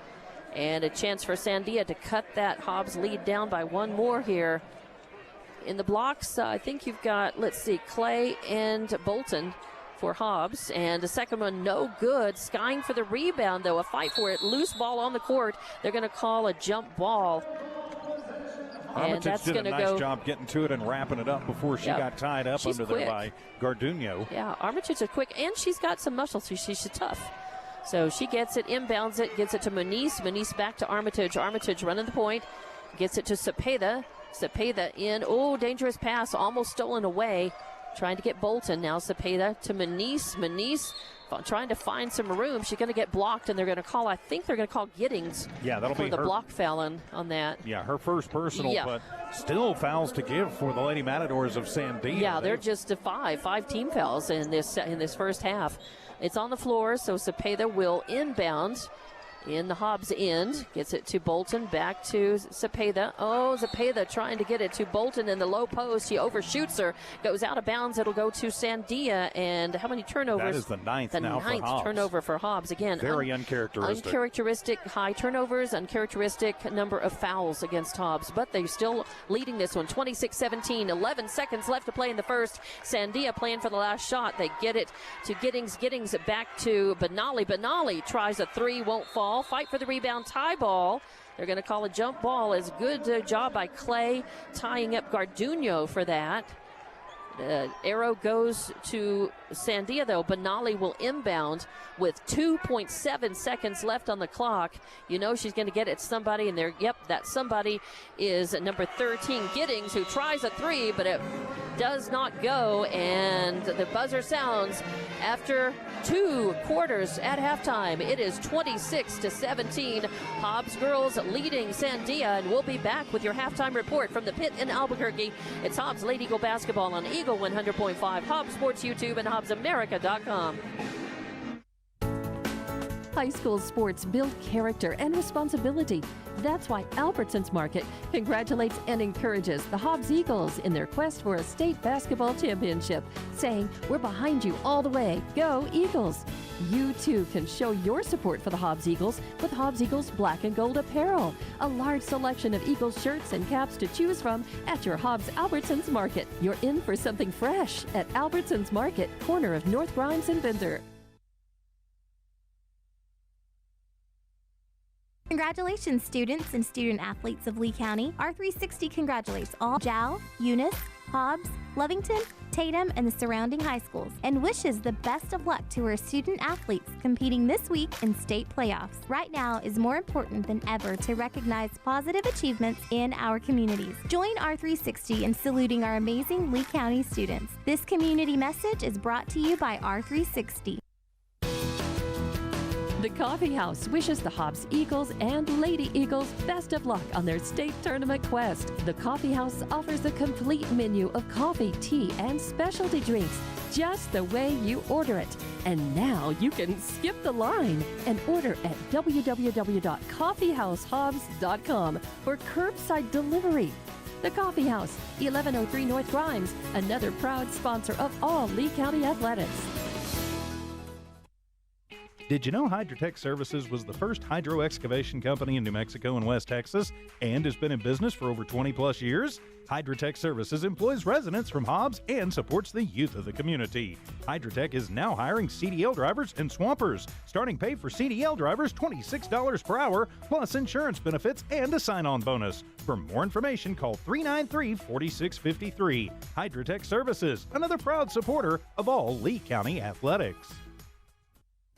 And a chance for Sandia to cut that Hobbs lead down by one more here. In the blocks, I think you've got, Clay and Bolton for Hobbs. And the second one, no good. Skying for the rebound, though. A fight for it. Loose ball on the court. They're going to call a jump ball. Armitage did a nice job getting to it and wrapping it up before she got tied up there by Garduno. Yeah, Armitage is quick, and she's got some muscle, so she's tough. So she gets it, inbounds it, gets it to Muniz. Muniz back to Armitage. Armitage running the point, gets it to Cepeda. Cepeda in. Dangerous pass, almost stolen away. Trying to get Bolton. Now Cepeda to Muniz. Muniz trying to find some room. She's going to get blocked, and they're going to call, I think they're going to call Giddings. Yeah, that'll for be the her block foul on that. Yeah, her first personal, but still fouls to give for the Lady Matadors of Sandia. Yeah, they're just five team fouls in this first half. It's on the floor, so Cepeda will inbound in the Hobbs end. Gets it to Bolton, back to Cepeda. Cepeda trying to get it to Bolton in the low post. He overshoots her, goes out of bounds. It'll go to Sandia. And how many turnovers? That is the ninth for Hobbs. Turnover for Hobbs. Again, very uncharacteristic. Uncharacteristic high turnovers, uncharacteristic number of fouls against Hobbs. But they're still leading this one, 26-17. 11 seconds left to play in the first. Sandia playing for the last shot. They get it to Giddings. Giddings back to Benali. Benali tries a three, won't fall. Fight for the rebound, tie ball. They're going to call a jump ball. As good job by Clay tying up Garduno for that. The arrow goes to Sandia, though. Benali will inbound with 2.7 seconds left on the clock. You know she's going to get it somebody in there. Yep, that somebody is number 13, Giddings, who tries a three, but it does not go. And the buzzer sounds after 2 quarters at halftime. It is 26-17. Hobbs girls leading Sandia, and we'll be back with your halftime report from the pit in Albuquerque. It's Hobbs Lady Eagle basketball on Eagle 100.5, Hobbs Sports YouTube, and HobbsAmerica.com. High school sports build character and responsibility. That's why Albertsons Market congratulates and encourages the Hobbs Eagles in their quest for a state basketball championship, saying, "We're behind you all the way. Go Eagles!" You too can show your support for the Hobbs Eagles with Hobbs Eagles Black and Gold apparel. A large selection of Eagles shirts and caps to choose from at your Hobbs Albertsons Market. You're in for something fresh at Albertsons Market, corner of North Grimes and Bender. Congratulations, students and student athletes of Lee County. R360 congratulates all Jow, Eunice, Hobbs, Lovington, Tatum, and the surrounding high schools, and wishes the best of luck to our student athletes competing this week in state playoffs. Right now is more important than ever to recognize positive achievements in our communities. Join R360 in saluting our amazing Lee County students. This community message is brought to you by R360. The Coffee House wishes the Hobbs Eagles and Lady Eagles best of luck on their state tournament quest. The Coffee House offers a complete menu of coffee, tea, and specialty drinks, just the way you order it. And now you can skip the line and order at www.coffeehousehobbs.com for curbside delivery. The Coffee House, 1103 North Grimes, another proud sponsor of all Lee County athletics. Did you know Hydrotech Services was the first hydro excavation company in New Mexico and West Texas and has been in business for over 20 plus years? Hydrotech Services employs residents from Hobbs and supports the youth of the community. Hydrotech is now hiring CDL drivers and swampers. Starting pay for CDL drivers, $26 per hour, plus insurance benefits and a sign-on bonus. For more information, call 393-4653. Hydrotech Services, another proud supporter of all Lee County athletics.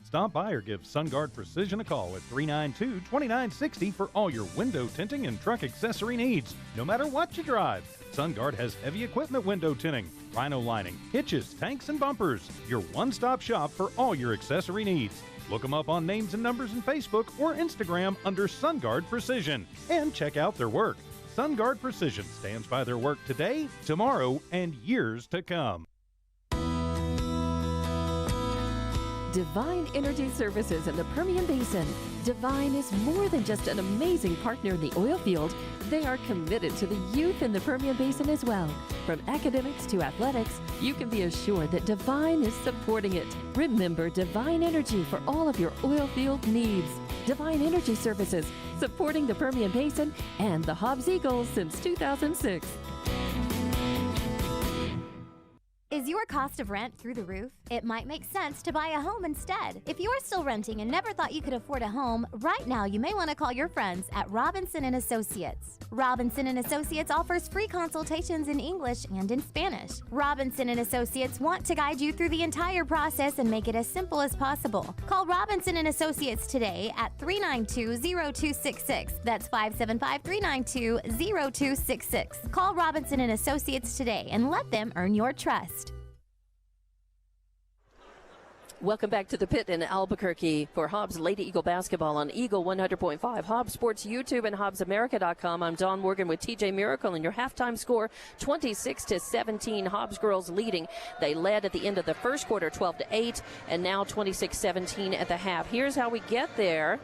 Stop by or give SunGuard Precision a call at 392-2960 for all your window tinting and truck accessory needs, no matter what you drive. SunGuard has heavy equipment window tinting, rhino lining, hitches, tanks, and bumpers. Your one-stop shop for all your accessory needs. Look them up on Names and Numbers in Facebook or Instagram under SunGuard Precision and check out their work. SunGuard Precision stands by their work today, tomorrow, and years to come. Divine Energy Services in the Permian Basin. Divine is more than just an amazing partner in the oil field. They are committed to the youth in the Permian Basin as well. From academics to athletics, you can be assured that Divine is supporting it. Remember Divine Energy for all of your oil field needs. Divine Energy Services, supporting the Permian Basin and the Hobbs Eagles since 2006. Is your cost of rent through the roof? It might make sense to buy a home instead. If you're still renting and never thought you could afford a home, right now you may want to call your friends at Robinson & Associates. Robinson & Associates offers free consultations in English and in Spanish. Robinson & Associates want to guide you through the entire process and make it as simple as possible. Call Robinson & Associates today at 392-0266. That's 575-392-0266. Call Robinson & Associates today and let them earn your trust. Welcome back to the pit in Albuquerque for Hobbs Lady Eagle basketball on Eagle 100.5, Hobbs Sports YouTube, and HobbsAmerica.com. I'm Dawn Morgan with TJ Miracle, and your halftime score 26-17. Hobbs girls leading. They led at the end of the first quarter 12-8, and now 26-17 at the half. Here's how we get there.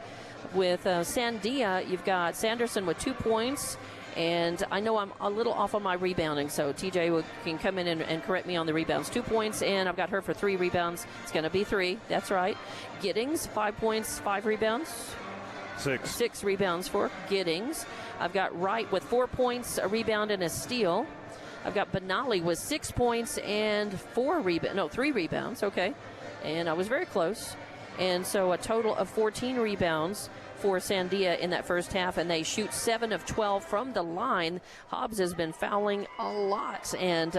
With Sandia, you've got Sanderson with 2 points. And I know I'm a little off on my rebounding, so TJ can come in and correct me on the rebounds. 2 points, and I've got her for 3 rebounds. It's going to be 3. That's right. Giddings, 5 points, 5 rebounds. 6 rebounds for Giddings. I've got Wright with 4 points, a rebound, and a steal. I've got Benali with 6 points and 3 rebounds. Okay. And I was very close. And so a total of 14 rebounds for Sandia in that first half, and they shoot 7 of 12 from the line. Hobbs has been fouling a lot, and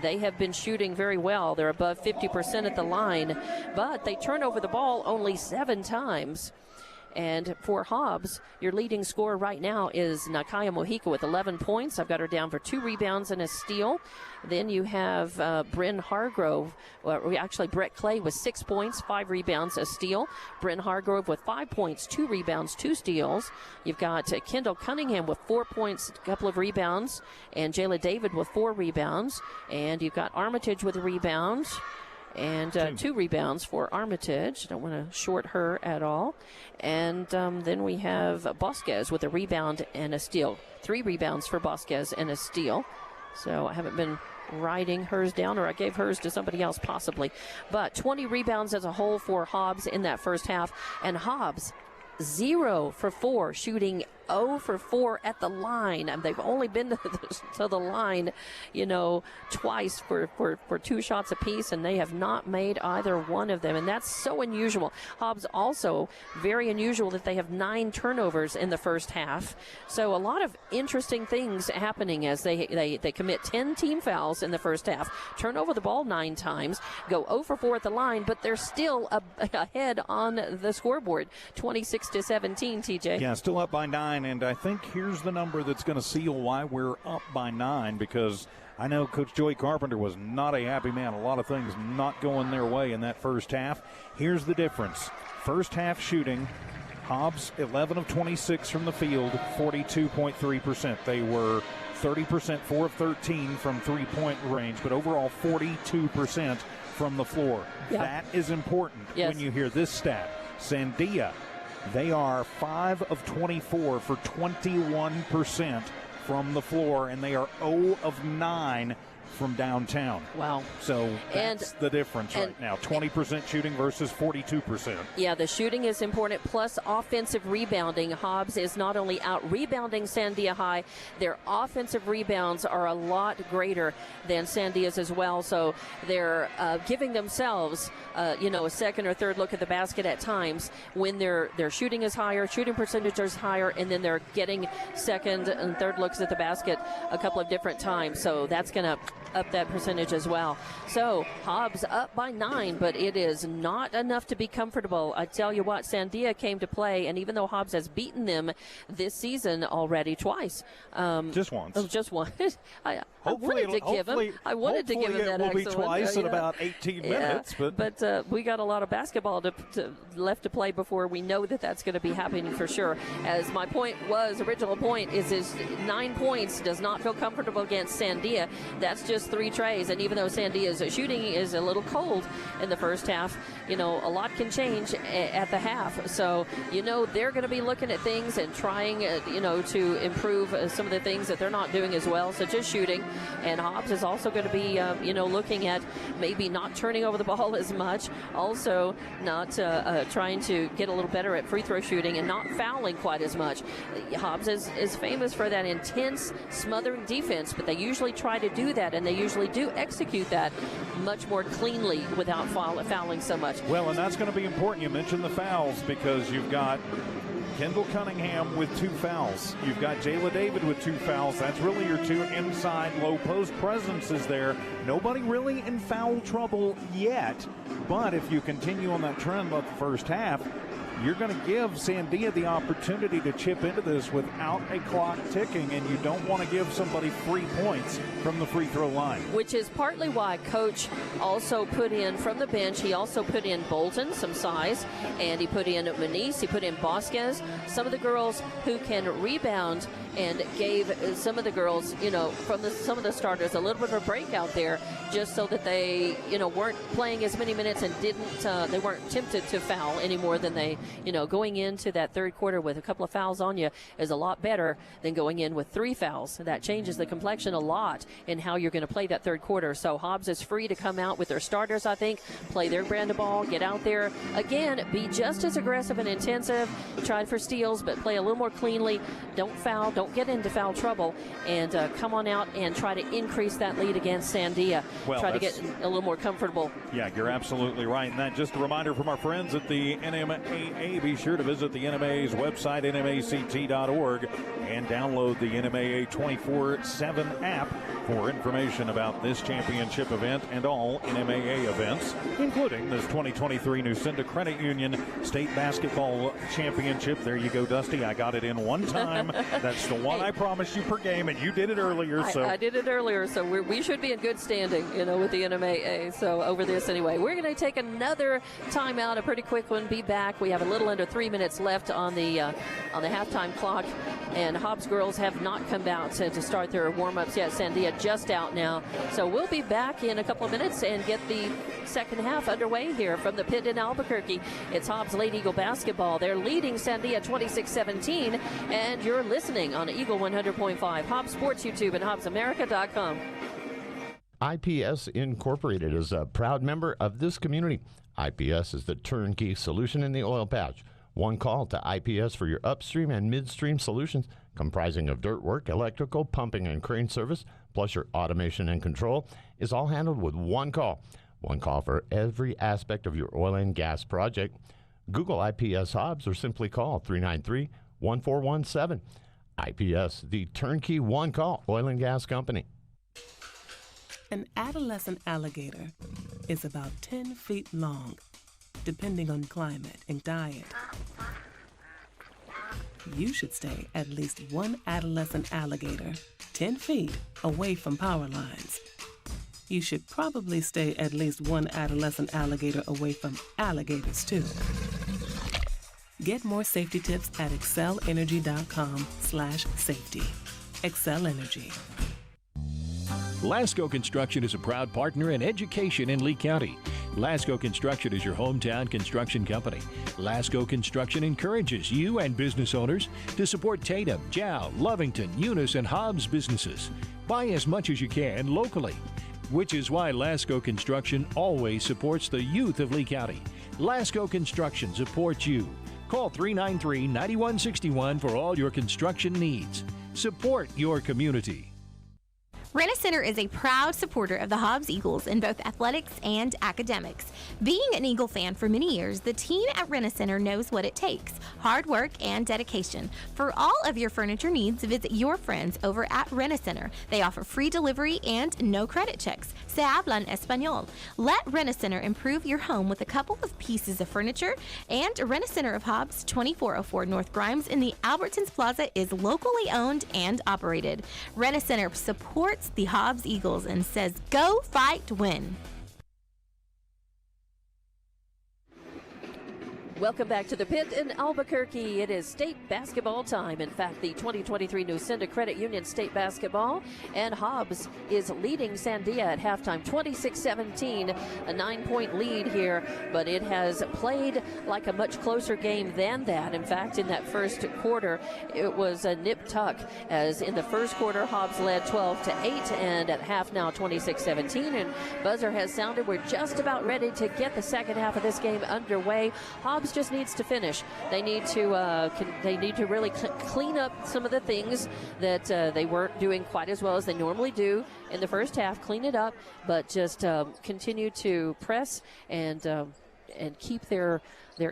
they have been shooting very well. They're above 50% at the line, but they turn over the ball only 7 times. And for Hobbs, your leading scorer right now is Nakaya Mojica with 11 points. I've got her down for 2 rebounds and a steal. Then you have Bryn Hargrove. Actually, Brett Clay with 6 points, 5 rebounds, a steal. Bryn Hargrove with 5 points, 2 rebounds, 2 steals. You've got Kendall Cunningham with 4 points, a couple of rebounds, and Jayla David with 4 rebounds. And you've got Armitage with a rebound. And 2 rebounds for Armitage. Don't want to short her at all. And then we have Bosquez with a rebound and a steal. 3 rebounds for Bosquez and a steal. So I haven't been writing hers down, or I gave hers to somebody else possibly. But 20 rebounds as a whole for Hobbs in that first half. And Hobbs, 0 for 4, shooting 0 for 4 at the line. And they've only been to the line, twice for 2 shots apiece, and they have not made either one of them. And that's so unusual. Hobbs also very unusual that they have 9 turnovers in the first half. So a lot of interesting things happening as they commit 10 team fouls in the first half, turn over the ball 9 times, go 0 for 4 at the line, but they're still ahead on the scoreboard, 26-17, TJ. Yeah, still up by 9. And I think here's the number that's going to seal why we're up by 9, because I know Coach Joey Carpenter was not a happy man. A lot of things not going their way in that first half. Here's the difference. First half shooting, Hobbs 11 of 26 from the field, 42.3%. They were 30%, 4 of 13 from three-point range, but overall 42% from the floor. Yep. That is important when you hear this stat. Sandia, they are 5 of 24 for 21% from the floor, and they are 0 of 9 from downtown. Wow. So that's the difference right now. 20% shooting versus 42%. Yeah, the shooting is important, plus offensive rebounding. Hobbs is not only out-rebounding Sandia High, their offensive rebounds are a lot greater than Sandia's as well. So they're giving themselves, a second or third look at the basket at times when their shooting is higher, shooting percentage is higher, and then they're getting second and third looks at the basket a couple of different times. So that's going to up that percentage as well. So Hobbs up by 9, but it is not enough to be comfortable. I tell you what, Sandia came to play, and even though Hobbs has beaten them this season already twice, just once. Oh, just once. I wanted to give him that. It will be twice in about 18 minutes. But we got a lot of basketball left to play before we know that that's going to be happening for sure. As my original point is 9 points does not feel comfortable against Sandia. That's just 3 trays, and even though Sandia's shooting is a little cold in the first half, a lot can change at the half. So they're going to be looking at things and trying to improve some of the things that they're not doing as well, such as shooting. And Hobbs is also going to be looking at maybe not turning over the ball as much, also not trying to get a little better at free throw shooting and not fouling quite as much. Hobbs is famous for that intense smothering defense, but they usually try to do that, and they usually do execute that much more cleanly without fouling so much. Well, and that's going to be important. You mentioned the fouls because you've got Kendall Cunningham with 2 fouls. You've got Jayla David with 2 fouls. That's really your 2 inside low post presences there. Nobody really in foul trouble yet, but if you continue on that trend of the first half, you're going to give Sandia the opportunity to chip into this without a clock ticking, and you don't want to give somebody free points from the free throw line. Which is partly why Coach also put in from the bench, he also put in Bolton, some size, and he put in Manise, he put in Bosquez, some of the girls who can rebound, and gave some of the girls, from some of the starters a little bit of a break out there, just so that they, weren't playing as many minutes and they weren't tempted to foul any more than they, going into that third quarter with a couple of fouls on you is a lot better than going in with 3 fouls. That changes the complexion a lot. in how you're going to play that third quarter. So Hobbs is free to come out with their starters, I think, play their brand of ball, get out there. Again, be just as aggressive and intensive, try for steals, but play a little more cleanly. Don't foul, don't get into foul trouble, and come on out and try to increase that lead against Sandia. Try to get a little more comfortable. Yeah, you're absolutely right. And that just a reminder from our friends at the NMAA. Be sure to visit the NMAA's website, nmact.org, and download the NMAA 24/7 app for information about this championship event and all NMAA events, including this 2023 Nucinda Credit Union State Basketball Championship. There you go, Dusty. I got it in one time. That's the one I promised you per game, and you did it earlier. I did it earlier, so we should be in good standing, with the NMAA. So over this anyway. We're going to take another timeout, a pretty quick one. Be back. We have a little under 3 minutes left on the halftime clock, and Hobbs girls have not come out to start their warm-ups yet. Sandia just out now. So we'll be back in a couple of minutes and get the second half underway here from the pit in Albuquerque. It's Hobbs Lady Eagle basketball. They're leading Sandia 26-17, and you're listening on Eagle 100.5, Hobbs Sports YouTube, and HobbsAmerica.com. IPS Incorporated is a proud member of this community. IPS is the turnkey solution in the oil patch. One call to IPS for your upstream and midstream solutions, comprising of dirt work, electrical, pumping, and crane service, plus your automation and control, is all handled with one call. One call for every aspect of your oil and gas project. Google IPS Hobbs or simply call 393-1417. IPS, the turnkey one-call oil and gas company. An adolescent alligator is about 10 feet long, depending on climate and diet. You should stay at least one adolescent alligator 10 feet away from power lines. You should probably stay at least one adolescent alligator away from alligators, too. Get more safety tips at excelenergy.com/safety. Excel Energy. Lasco Construction is a proud partner in education in Lee County. Lasco Construction is your hometown construction company. Lasco Construction encourages you and business owners to support Tatum, Jow, Lovington, Eunice, and Hobbs businesses. Buy as much as you can locally, which is why Lasco Construction always supports the youth of Lee County. Lasco Construction supports you. Call 393-9161 for all your construction needs. Support your community. Rent-A-Center is a proud supporter of the Hobbs Eagles in both athletics and academics. Being an Eagle fan for many years, the team at Rent-A-Center knows what it takes: hard work and dedication. For all of your furniture needs, visit your friends over at Rent-A-Center. They offer free delivery and no credit checks. Se hablan español. Let Rent-A-Center improve your home with a couple of pieces of furniture. And Rent-A-Center of Hobbs, 2404 North Grimes in the Albertsons Plaza, is locally owned and operated. Rent-A-Center supports the Hobbs Eagles and says, go fight, win. Welcome back to the pit in Albuquerque. It is state basketball time. In fact, the 2023 Nucinda Credit Union State Basketball, and Hobbs is leading Sandia at halftime, 26-17, a 9-point lead here, but it has played like a much closer game than that. In fact, in that first quarter, it was a nip-tuck, as in the first quarter, Hobbs led 12-8, and at half now 26-17, and buzzer has sounded. We're just about ready to get the second half of this game underway. Hobbs just needs to finish. They need to really clean up some of the things that they weren't doing quite as well as they normally do in the first half. Clean it up, but just continue to press and keep their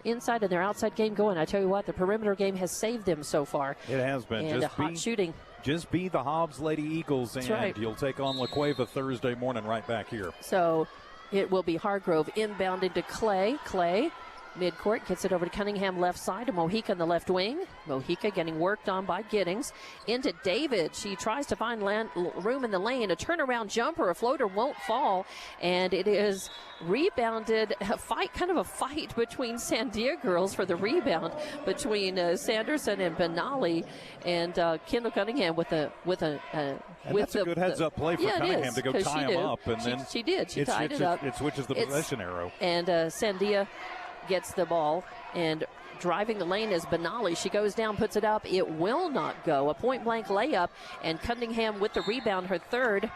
inside and their outside game going. I tell you what, the perimeter game has saved them so far. It has been. And just hot shooting. Just be the Hobbs Lady Eagles, and right. You'll take on La Cueva Thursday morning right back here. So it will be Hargrove inbounded to Clay. Clay, midcourt, gets it over to Cunningham left side, to Mojica in the left wing. Mojica getting worked on by Giddings. Into David. She tries to find room in the lane. A turnaround jumper. A floater won't fall. And it is rebounded. Kind of a fight between Sandia girls for the rebound between Sanderson and Benali. And Kendall Cunningham with that's a good heads-up play for Cunningham to go tie him up. And then she did. She tied it up. It switches the possession arrow. And Sandia gets the ball and driving the lane is Benali. She goes down, puts it up. It will not go. A point-blank layup, and Cunningham with the rebound, her third.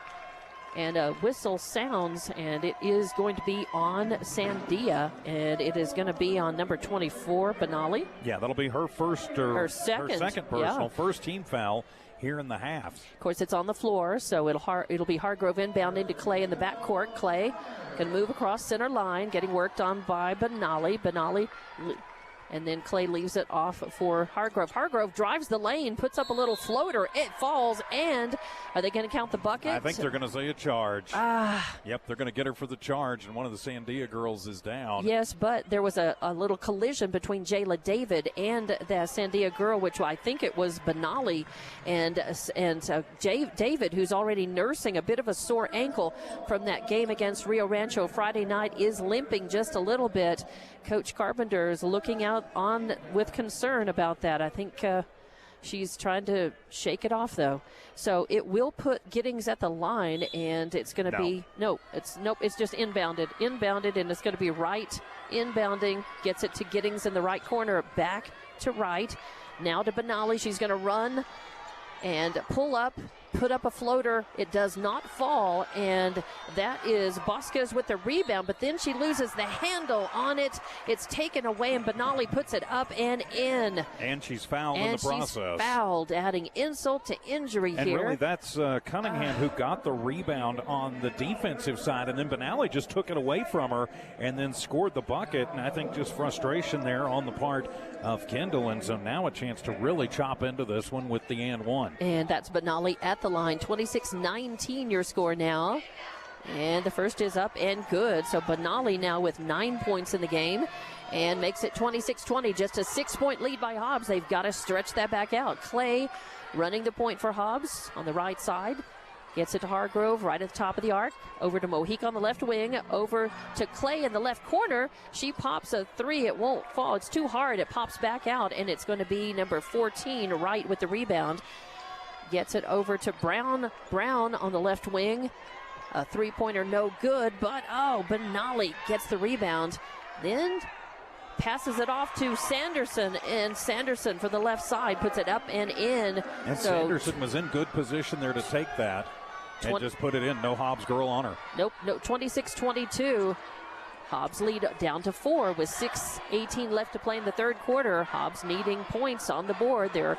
And a whistle sounds, and it is going to be on Sandia, and it is going to be on number 24, Benali. Yeah, that'll be her first or her second personal, first team foul here in the half. Of course, it's on the floor, so it'll be Hargrove inbound into Clay in the backcourt. Clay can move across center line, getting worked on by Benali. And then Clay leaves it off for Hargrove. Hargrove drives the lane, puts up a little floater. It falls, and are they going to count the bucket? I think they're going to say a charge. Yep, they're going to get her for the charge, and one of the Sandia girls is down. Yes, but there was a little collision between Jayla David and the Sandia girl, which I think it was Benali. And David, who's already nursing a bit of a sore ankle from that game against Rio Rancho Friday night, is limping just a little bit. Coach Carpenter is looking out on with concern about that. I think she's trying to shake it off, though. So it will put Giddings at the line, and it's going to be it's just inbounded, and it's going to be Wright inbounding, gets it to Giddings in the right corner, back to Wright. Now to Benali. She's going to run and pull up, put up a floater. It does not fall, and that is Bosquez with the rebound, but then she loses the handle on it. It's taken away, and Benali puts it up and in. And she's fouled in the process. And she's fouled, adding insult to injury and here. And really, that's Cunningham who got the rebound on the defensive side, and then Benali just took it away from her and then scored the bucket, and I think just frustration there on the part of Kendall, and so now a chance to really chop into this one with the and one. And that's Benali at the line. 26-19 your score now. And the first is up and good. So Benali now with 9 points in the game and makes it 26-20. Just a 6-point lead by Hobbs. They've got to stretch that back out. Clay running the point for Hobbs on the right side. Gets it to Hargrove right at the top of the arc. Over to Mojica on the left wing. Over to Clay in the left corner. She pops a three. It won't fall. It's too hard. It pops back out, and it's going to be number 14 Wright with the rebound. Gets it over to Brown. Brown on the left wing. A three-pointer no good, but Benali gets the rebound. Then passes it off to Sanderson, and Sanderson for the left side puts it up and in. And so Sanderson was in good position there to take that and just put it in. No Hobbs girl on her. Nope, 26-22. Hobbs lead down to 4 with 6:18 left to play in the third quarter. Hobbs needing points on the board. They're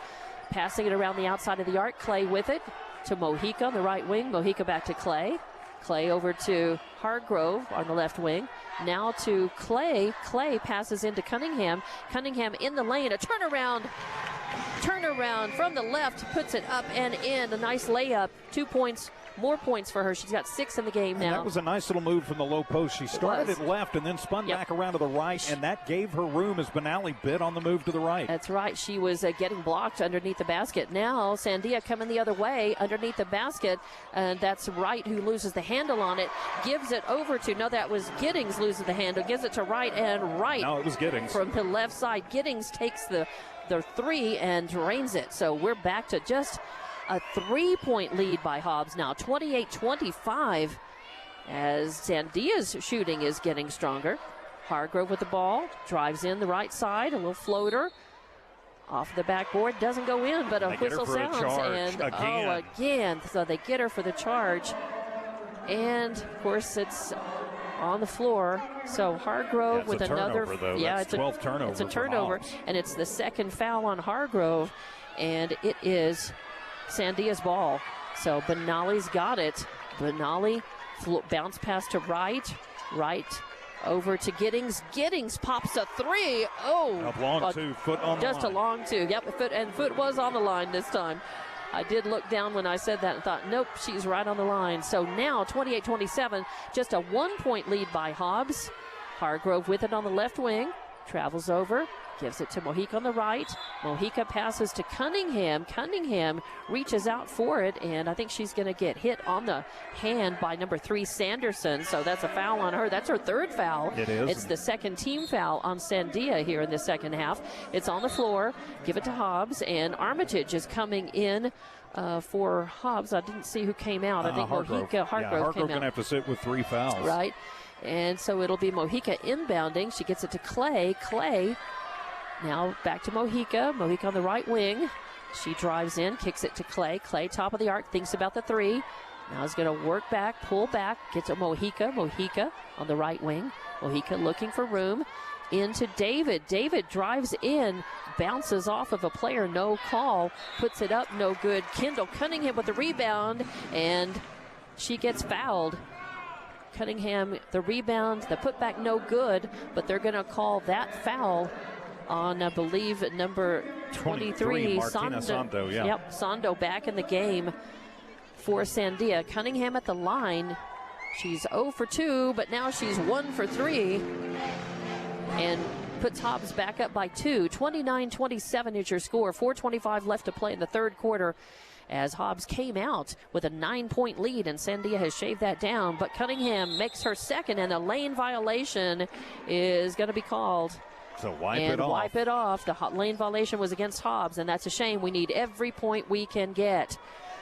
passing it around the outside of the arc. Clay with it to Mojica on the right wing. Mojica back to Clay. Clay over to Hargrove on the left wing. Now to Clay. Clay passes into Cunningham. Cunningham in the lane. A turnaround from the left. Puts it up and in. A nice layup. 2 points. More points for her. She's got 6 in the game now. And that was a nice little move from the low post. She started it left and then spun back around to the right, and that gave her room as Benali bit on the move to the right. That's right. She was getting blocked underneath the basket. Now Sandia coming the other way underneath the basket, and that's Wright who loses the handle on it. Gives it over to, that was Giddings loses the handle. Gives it to Wright, and Wright. No, it was Giddings. From the left side. Giddings takes the three and drains it. So we're back to just a 3-point lead by Hobbs now, 28-25, as Sandia's shooting is getting stronger. Hargrove with the ball, drives in the right side, a little floater off the backboard, doesn't go in, but a whistle sounds, and again, so they get her for the charge, and of course it's on the floor. So Hargrove with another, it's 12 turnover. It's a turnover, and it's the second foul on Hargrove, and it is Sandia's ball. So Benali's got it. Benali bounce pass to Wright. Wright over to Giddings. Giddings pops a three. A long 2 foot on the line. Just a long 2. Yep, foot was on the line this time. I did look down when I said that and thought, nope, she's right on the line. So now 28-27, just a 1-point lead by Hobbs. Hargrove with it on the left wing. Travels over. Gives it to Mojica on the right. Mojica passes to Cunningham. Cunningham reaches out for it, and I think she's going to get hit on the hand by number 3, Sanderson. So that's a foul on her. That's her third foul. It is. It's the second team foul on Sandia here in the second half. It's on the floor. Give it to Hobbs, and Armitage is coming in for Hobbs. I didn't see who came out. I think Hargrove came out. Hargrove going to have to sit with 3 fouls. Right. And so it'll be Mojica inbounding. She gets it to Clay. Clay Now back to Mojica. Mojica on the right wing. She drives in, kicks it to Clay. Clay, top of the arc, thinks about the three. Now is going to work back, pull back, gets to Mojica. Mojica on the right wing. Mojica looking for room. Into David. David drives in, bounces off of a player, no call, puts it up, no good. Kendall Cunningham with the rebound, and she gets fouled. Cunningham, the rebound, the putback, no good, but they're going to call that foul on, I believe, number 23, Martina Sando. Yeah. Yep, Sando back in the game for Sandia. Cunningham at the line. She's 0 for 2, but now she's 1 for 3. And puts Hobbs back up by 2. 29-27 is your score. 4:25 left to play in the third quarter as Hobbs came out with a 9-point lead, and Sandia has shaved that down. But Cunningham makes her second, and a lane violation is going to be called. So wipe it off. The lane violation was against Hobbs, and that's a shame. We need every point we can get.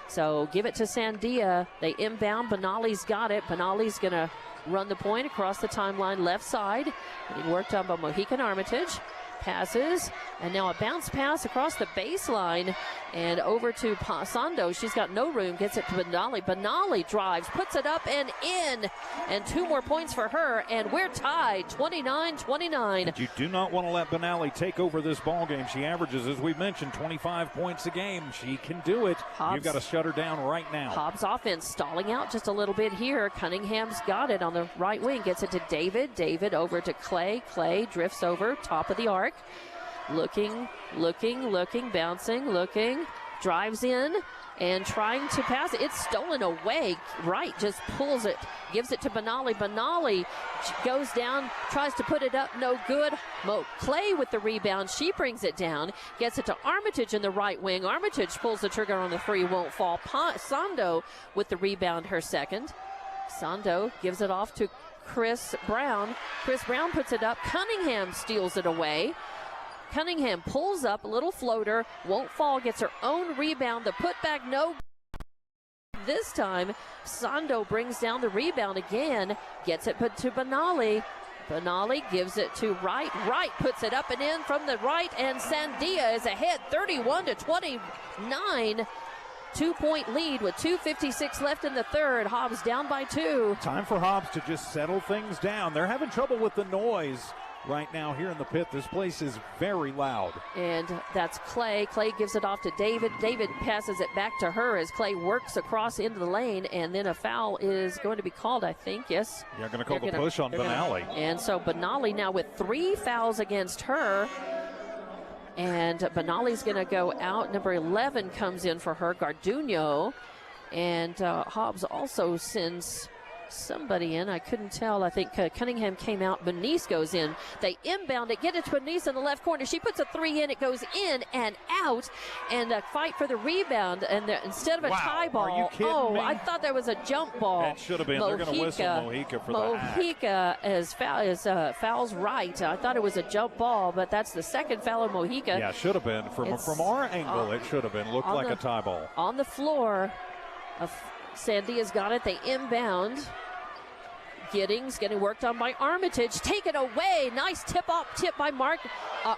So give it to Sandia. They inbound. Benali's got it. Benali's going to run the point across the timeline left side. Getting worked on by Mojica and Armitage. Passes, and now a bounce pass across the baseline and over to Sando. She's got no room, gets it to Benali. Benali drives, puts it up and in, and 2 more points for her, and we're tied 29-29. You do not want to let Benali take over this ball game. She averages, as we mentioned, 25 points a game. She can do it. You've got to shut her down right now. Hobbs offense stalling out just a little bit here. Cunningham's got it on the right wing, gets it to David. David over to Clay. Clay drifts over, top of the arc. Looking, bouncing, looking, drives in and trying to pass it. It's stolen away. Wright just pulls it, gives it to Benali. Benali goes down, tries to put it up, no good. Clay with the rebound. She brings it down, gets it to Armitage in the right wing. Armitage pulls the trigger on the three, won't fall. Sando with the rebound, her second. Sando gives it off to Chris Brown. Chris Brown puts it up. Cunningham steals it away. Cunningham pulls up, a little floater, won't fall, gets her own rebound. The putback, no. This time, Sando brings down the rebound again, gets it put to Benali. Benali gives it to Wright. Wright puts it up and in from the right, and Sandia is ahead 31-29. 2-point lead with 2:56 left in the third. Hobbs down by 2. Time for Hobbs to just settle things down. They're having trouble with the noise right now here in the pit. This place is very loud. And that's Clay. Clay gives it off to David. David passes it back to her as Clay works across into the lane, and then a foul is going to be called, I think. Yes. You're going to call the push on Benali. And so Benali now with 3 fouls against her. And Benali's going to go out. Number 11 comes in for her, Garduno. And Hobbs also sends somebody in. I couldn't tell. I think Cunningham came out. Benice goes in. They inbound it. Get it to Benice in the left corner. She puts a 3 in. It goes in and out. And a fight for the rebound. And instead of a tie ball. Are you kidding me? I thought that was a jump ball. It should have been. They're going to whistle Mojica for that. Mojica fouls right. I thought it was a jump ball, but that's the second foul of Mojica. Yeah, should have been. From our angle, it should have been. Looked like a tie ball. On the floor, Sandia's got it. They inbound. Giddings getting worked on by Armitage. Take it away. Nice tip by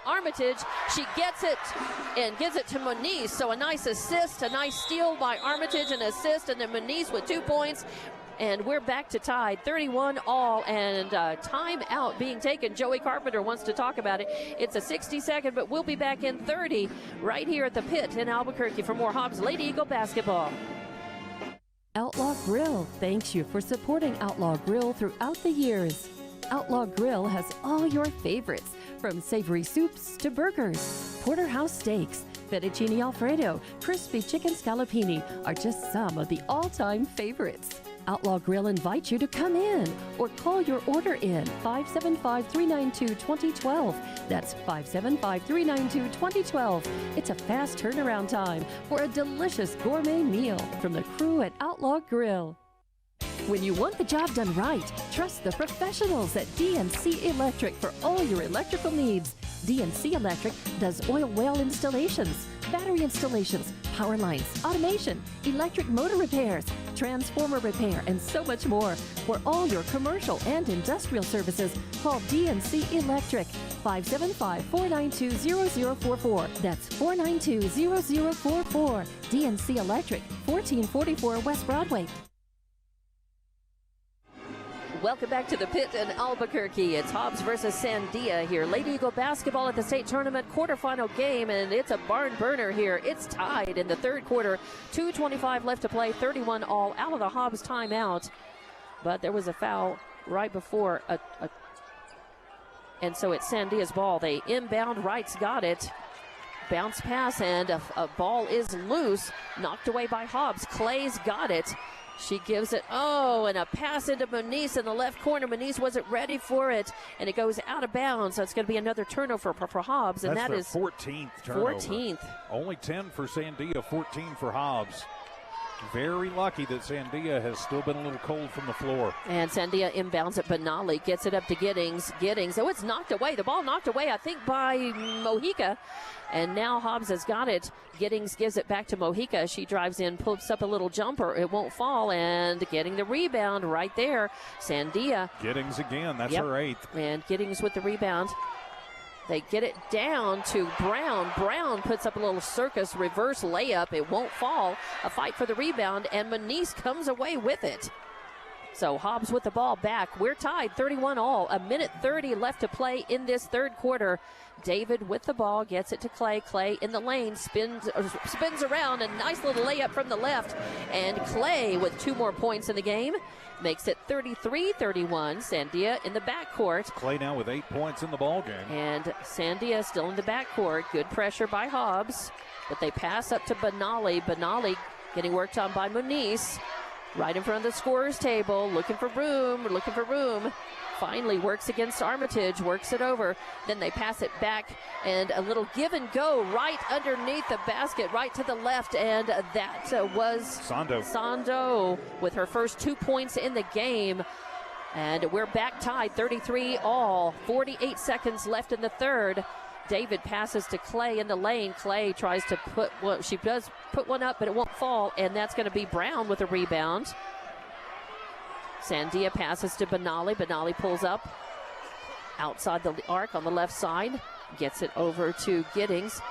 Armitage. She gets it and gives it to Moniz. So a nice assist, a nice steal by Armitage, an assist, and then Moniz with 2 points. And we're back to tied, 31 all, and timeout being taken. Joey Carpenter wants to talk about it. It's a 60-second, but we'll be back in 30 right here at the pit in Albuquerque for more Hobbs Lady Eagle basketball. Outlaw Grill thanks you for supporting Outlaw Grill throughout the years. Outlaw Grill has all your favorites, from savory soups to burgers. Porterhouse steaks, fettuccine alfredo, crispy chicken scallopini are just some of the all-time favorites. Outlaw Grill invites you to come in or call your order in 575-392-2012. That's 575-392-2012. It's a fast turnaround time for a delicious gourmet meal from the crew at Outlaw Grill. When you want the job done right, trust the professionals at DNC Electric for all your electrical needs. DNC Electric does oil well installations, battery installations, power lines, automation, electric motor repairs, transformer repair, and so much more. For all your commercial and industrial services, call DNC Electric, 575-492-0044. That's 492-0044. DNC Electric, 1444 West Broadway. Welcome back to the pit in Albuquerque. It's Hobbs versus Sandia here. Lady Eagle basketball at the state tournament quarterfinal game, and it's a barn burner here. It's tied in the third quarter. 2:25 left to play, 31 all out of the Hobbs timeout. But there was a foul right before and so it's Sandia's ball. They inbound, Wright's got it. Bounce pass, and a ball is loose, knocked away by Hobbs. Clay's got it. She gives it, and a pass into Moniz in the left corner. Moniz wasn't ready for it, and it goes out of bounds. So it's going to be another turnover for Hobbs, and that's that is 14th turnover. 14th. Only 10 for Sandia, 14 for Hobbs. Very lucky that Sandia has still been a little cold from the floor. And Sandia inbounds at Benali, gets it up to Giddings. It's knocked away. The ball knocked away, I think, by Mojica. And now Hobbs has got it. Giddings gives it back to Mojica. She drives in, pulls up a little jumper. It won't fall, and getting the rebound right there. Sandia. Giddings again. That's her 8th. And Giddings with the rebound. They get it down to Brown. Brown puts up a little circus reverse layup. It won't fall. A fight for the rebound, and Moniz comes away with it. So Hobbs with the ball back. We're tied 31 all. 1:30 left to play in this third quarter. David with the ball, gets it to Clay. Clay in the lane, spins around, a nice little layup from the left. And Clay with 2 more points in the game makes it 33-31. Sandia in the backcourt. Clay now with 8 points in the ball game. And Sandia still in the backcourt. Good pressure by Hobbs, but they pass up to Benali. Benali getting worked on by Moniz. Right in front of the scorer's table, looking for room. Finally works against Armitage, works it over. Then they pass it back, and a little give and go right underneath the basket, right to the left, and that was Sando with her first 2 points in the game. And we're back tied, 33 all, 48 seconds left in the third. David passes to Clay in the lane. Clay tries to she does put one up, but it won't fall, and that's going to be Brown with a rebound. Sandia passes to Benali. Benali pulls up outside the arc on the left side. Gets it over to Giddings.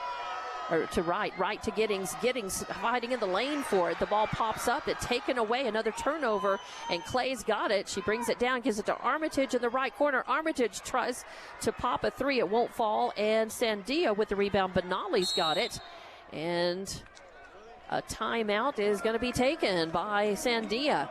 Or to Wright to Giddings. Giddings hiding in the lane for it. The ball pops up. It's taken away. Another turnover. And Clay's got it. She brings it down. Gives it to Armitage in the right corner. Armitage tries to pop a 3. It won't fall. And Sandia with the rebound. Benali's got it. And a timeout is going to be taken by Sandia.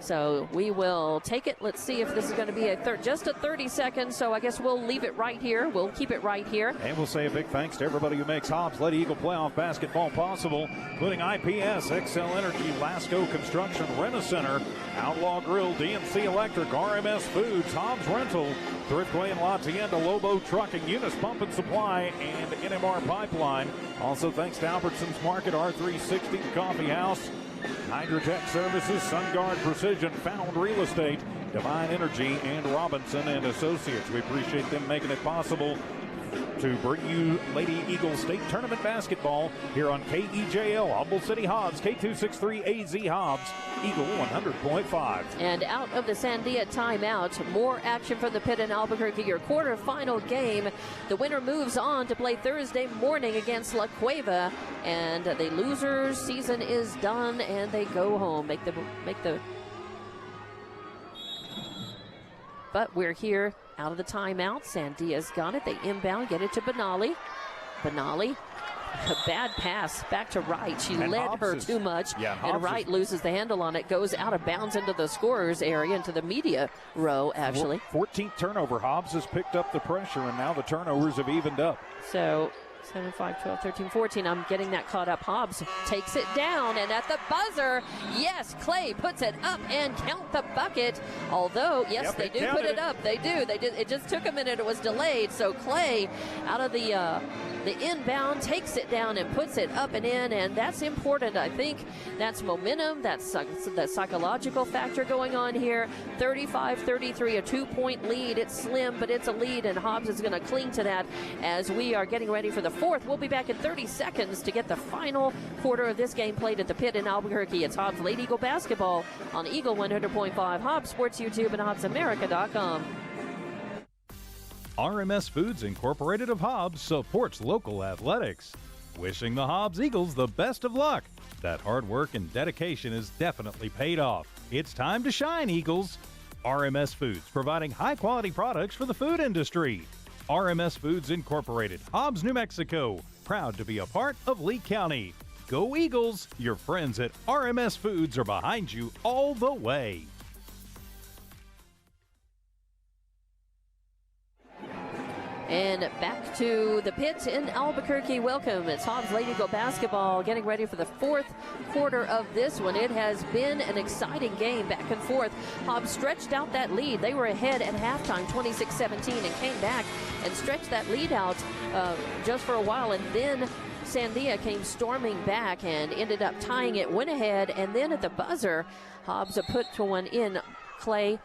So we will take it. Let's see if this is going to be just a 30 seconds. So I guess we'll leave it right here. We'll keep it right here. And we'll say a big thanks to everybody who makes Hobbs Lady Eagle playoff basketball possible, including IPS, XL Energy, Lasco Construction, Rent-A-Center, Outlaw Grill, DNC Electric, RMS Foods, Hobbs Rental, Thriftway and La Tienda, Lobo Trucking, Eunice Pump and Supply, and NMR Pipeline. Also thanks to Albertsons Market, R360 Coffee House, Hydrotech Services, SunGuard Precision, Found Real Estate, Divine Energy, and Robinson and Associates. We appreciate them making it possible to bring you Lady Eagle State Tournament basketball here on KEJL, Humble City Hobbs, K263AZ Hobbs, Eagle 100.5. And out of the Sandia timeout, more action from the pit in Albuquerque, your quarterfinal game. The winner moves on to play Thursday morning against La Cueva, and the losers' season is done, and they go home. But we're here out of the timeout. Sandia's got it. They inbound, get it to Benali. Benali, a bad pass back to Wright. She led her too much, and Wright loses the handle on it, goes out of bounds into the scorer's area, into the media row, actually. 14th turnover. Hobbs has picked up the pressure, and now the turnovers have evened up. So 7, 5, 12, 13, 14. I'm getting that caught up. Hobbs takes it down, and at the buzzer, yes, Clay puts it up and count the bucket. Although, yes, they do put it up. They do. It just took a minute. It was delayed. So Clay, out of the inbound, takes it down and puts it up and in, and that's important. I think that's momentum. That's the psychological factor going on here. 35-33, a 2-point lead. It's slim, but it's a lead, and Hobbs is going to cling to that as we are getting ready for the fourth. We'll be back in 30 seconds to get the final quarter of this game played at the Pit in Albuquerque. It's Hobbs Lady Eagle basketball on Eagle 100.5, Hobbs Sports YouTube, and HobbsAmerica.com. RMS Foods Incorporated of Hobbs supports local athletics. Wishing the Hobbs Eagles the best of luck. That hard work and dedication is definitely paid off. It's time to shine, Eagles. RMS Foods, providing high-quality products for the food industry. RMS Foods Incorporated, Hobbs, New Mexico. Proud to be a part of Lee County. Go Eagles! Your friends at RMS Foods are behind you all the way. And back to the Pit in Albuquerque. Welcome. It's Hobbs Lady Eagle basketball getting ready for the fourth quarter of this one. It has been an exciting game back and forth. Hobbs stretched out that lead. They were ahead at halftime 26-17 and came back and stretched that lead out just for a while. And then Sandia came storming back and ended up tying it, went ahead. And then at the buzzer, Hobbs put one in. Clay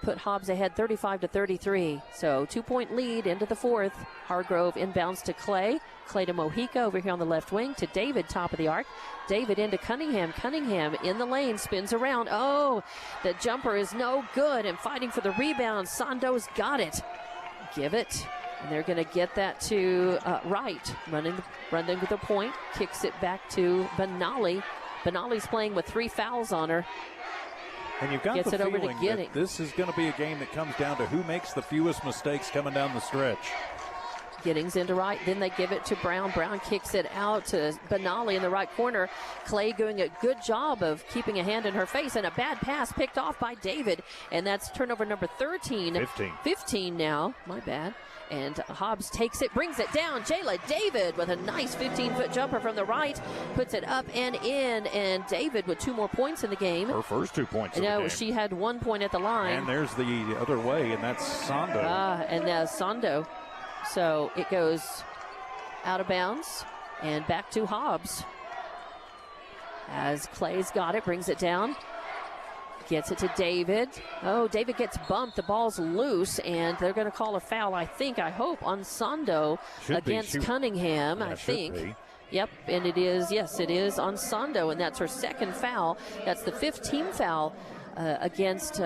put Hobbs ahead 35-33. So 2-point lead into the fourth. Hargrove inbounds to Clay. Clay to Mojica over here on the left wing to David, top of the arc. David into Cunningham. Cunningham in the lane, spins around. Oh, the jumper is no good, and fighting for the rebound. Sando's got it. Give it. And they're going to get that to Wright. Running to the point. Kicks it back to Benali. Benali's playing with 3 fouls on her. And you've got Gets the it over to feeling Giddings. that this is going to be a game that comes down to who makes the fewest mistakes coming down the stretch. Giddings into right, then they give it to Brown. Brown kicks it out to Benali in the right corner. Clay doing a good job of keeping a hand in her face, and a bad pass picked off by David, and that's turnover number 15 now, my bad. And Hobbs takes it, brings it down. Jayla David with a nice 15-foot jumper from the right, puts it up and in, and David with 2 more points in the game. Her first 2 points in the game. She had 1 point at the line. And there's the other way, and that's Sando. Sando. So it goes out of bounds and back to Hobbs. As Clay's got it, brings it down. Gets it to David. Oh, David gets bumped. The ball's loose, and they're going to call a foul, I hope, on Sando against Cunningham, I think. Yep, and it is on Sando, and that's her second foul. That's the 15th foul against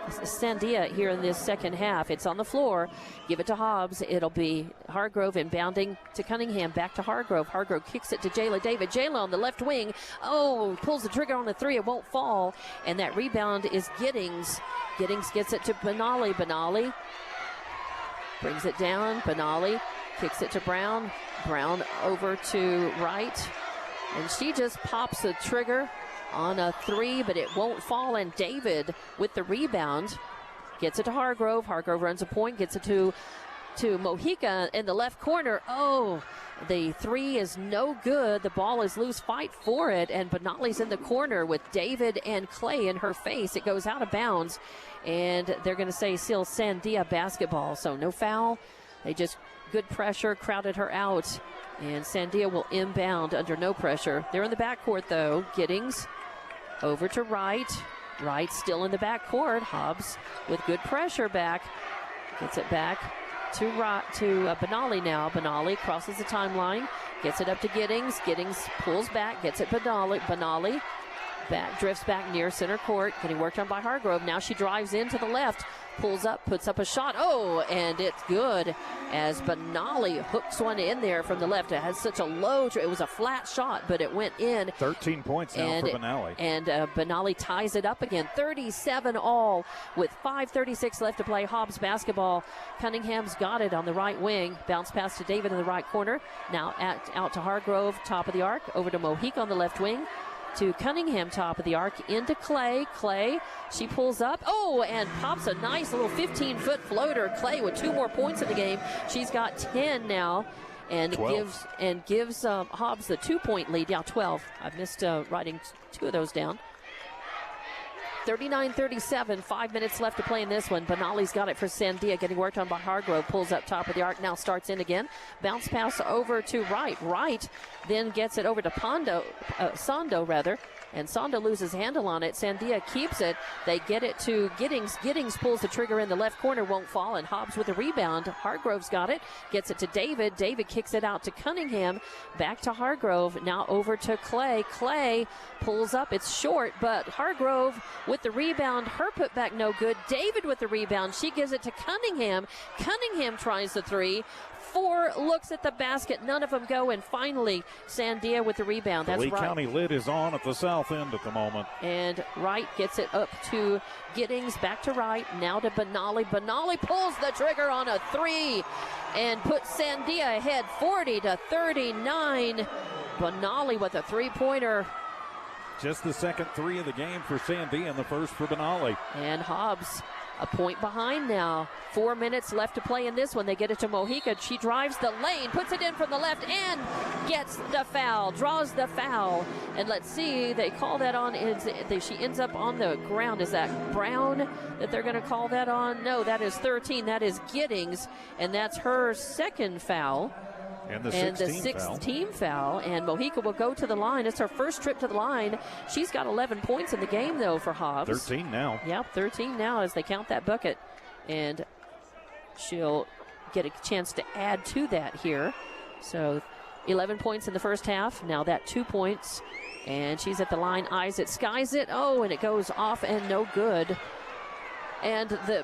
Sandia here in this second half. It's on the floor. Give it to Hobbs. It'll be Hargrove inbounding to Cunningham. Back to Hargrove. Hargrove kicks it to Jayla David. Jayla on the left wing. Oh, pulls the trigger on the 3. It won't fall. And that rebound is Giddings. Giddings gets it to Benali. Benali brings it down. Benali kicks it to Brown. Brown over to Wright. And she just pops the trigger on a 3, but it won't fall, and David with the rebound gets it to Hargrove. Hargrove runs a point, gets it to Mojica in the left corner. Oh, the 3 is no good. The ball is loose. Fight for it, and Benali's in the corner with David and Clay in her face. It goes out of bounds, and they're going to say still Sandia basketball, so no foul. They just good pressure, crowded her out, and Sandia will inbound under no pressure. They're in the backcourt, though. Giddings over to Wright. Wright still in the backcourt. Hobbs with good pressure back. Gets it back to Benali now. Benali crosses the timeline. Gets it up to Giddings. Giddings pulls back. Gets it Benali. Drifts back near center court. Getting worked on by Hargrove. Now she drives into the left. Pulls up, puts up a shot. Oh, and it's good as Benali hooks one in there from the left. It has such a low, it was a flat shot, but it went in. 13 points now for Benali. And Benali ties it up again. 37 all with 5:36 left to play. Hobbs basketball. Cunningham's got it on the right wing. Bounce pass to David in the right corner. Now out to Hargrove, top of the arc. Over to Mojica on the left wing. To Cunningham, top of the arc, into Clay. Clay, she pulls up, and pops a nice little 15-foot floater. Clay with 2 more points in the game. She's got 10 now, and 12. gives Hobbs the 2-point lead. Yeah, 12. I missed writing 2 of those down. 39-37, 5 minutes left to play in this one. Benali's got it for Sandia, getting worked on by Hargrove. Pulls up top of the arc, now starts in again. Bounce pass over to Wright. Wright then gets it over to Sando, and Sonda loses handle on it. Sandia keeps it. They get it to Giddings. Giddings pulls the trigger in the left corner, won't fall, and Hobbs with a rebound. Hargrove's got it, gets it to David. David kicks it out to Cunningham. Back to Hargrove. Now over to Clay. Clay pulls up. It's short, but Hargrove with the rebound. Her putback no good. David with the rebound. She gives it to Cunningham. Cunningham tries the three. 4 looks at the basket. None of them go. And finally, Sandia with the rebound. That's Lee right. County lid is on at the south end at the moment. And Wright gets it up to Giddings. Back to Wright. Now to Benali. Benali pulls the trigger on a 3 and puts Sandia ahead 40-39. Benali with a 3-pointer. Just the second 3 of the game for Sandia and the first for Benali. And Hobbs a point behind now. 4 minutes left to play in this one. They get it to Mojica. She drives the lane, puts it in from the left, and gets the foul. Draws the foul. And let's see, they call that on. She ends up on the ground. Is that Brown that they're going to call that on? No, that is 13. That is Giddings, and that's her second foul. And the sixth team foul. And Mojica will go to the line. It's her first trip to the line. She's got 11 points in the game, though, for Hobbs. 13 now. Yep, 13 now as they count that bucket. And she'll get a chance to add to that here. So 11 points in the first half. Now that 2 points. And she's at the line, eyes it, skies it. Oh, and it goes off and no good.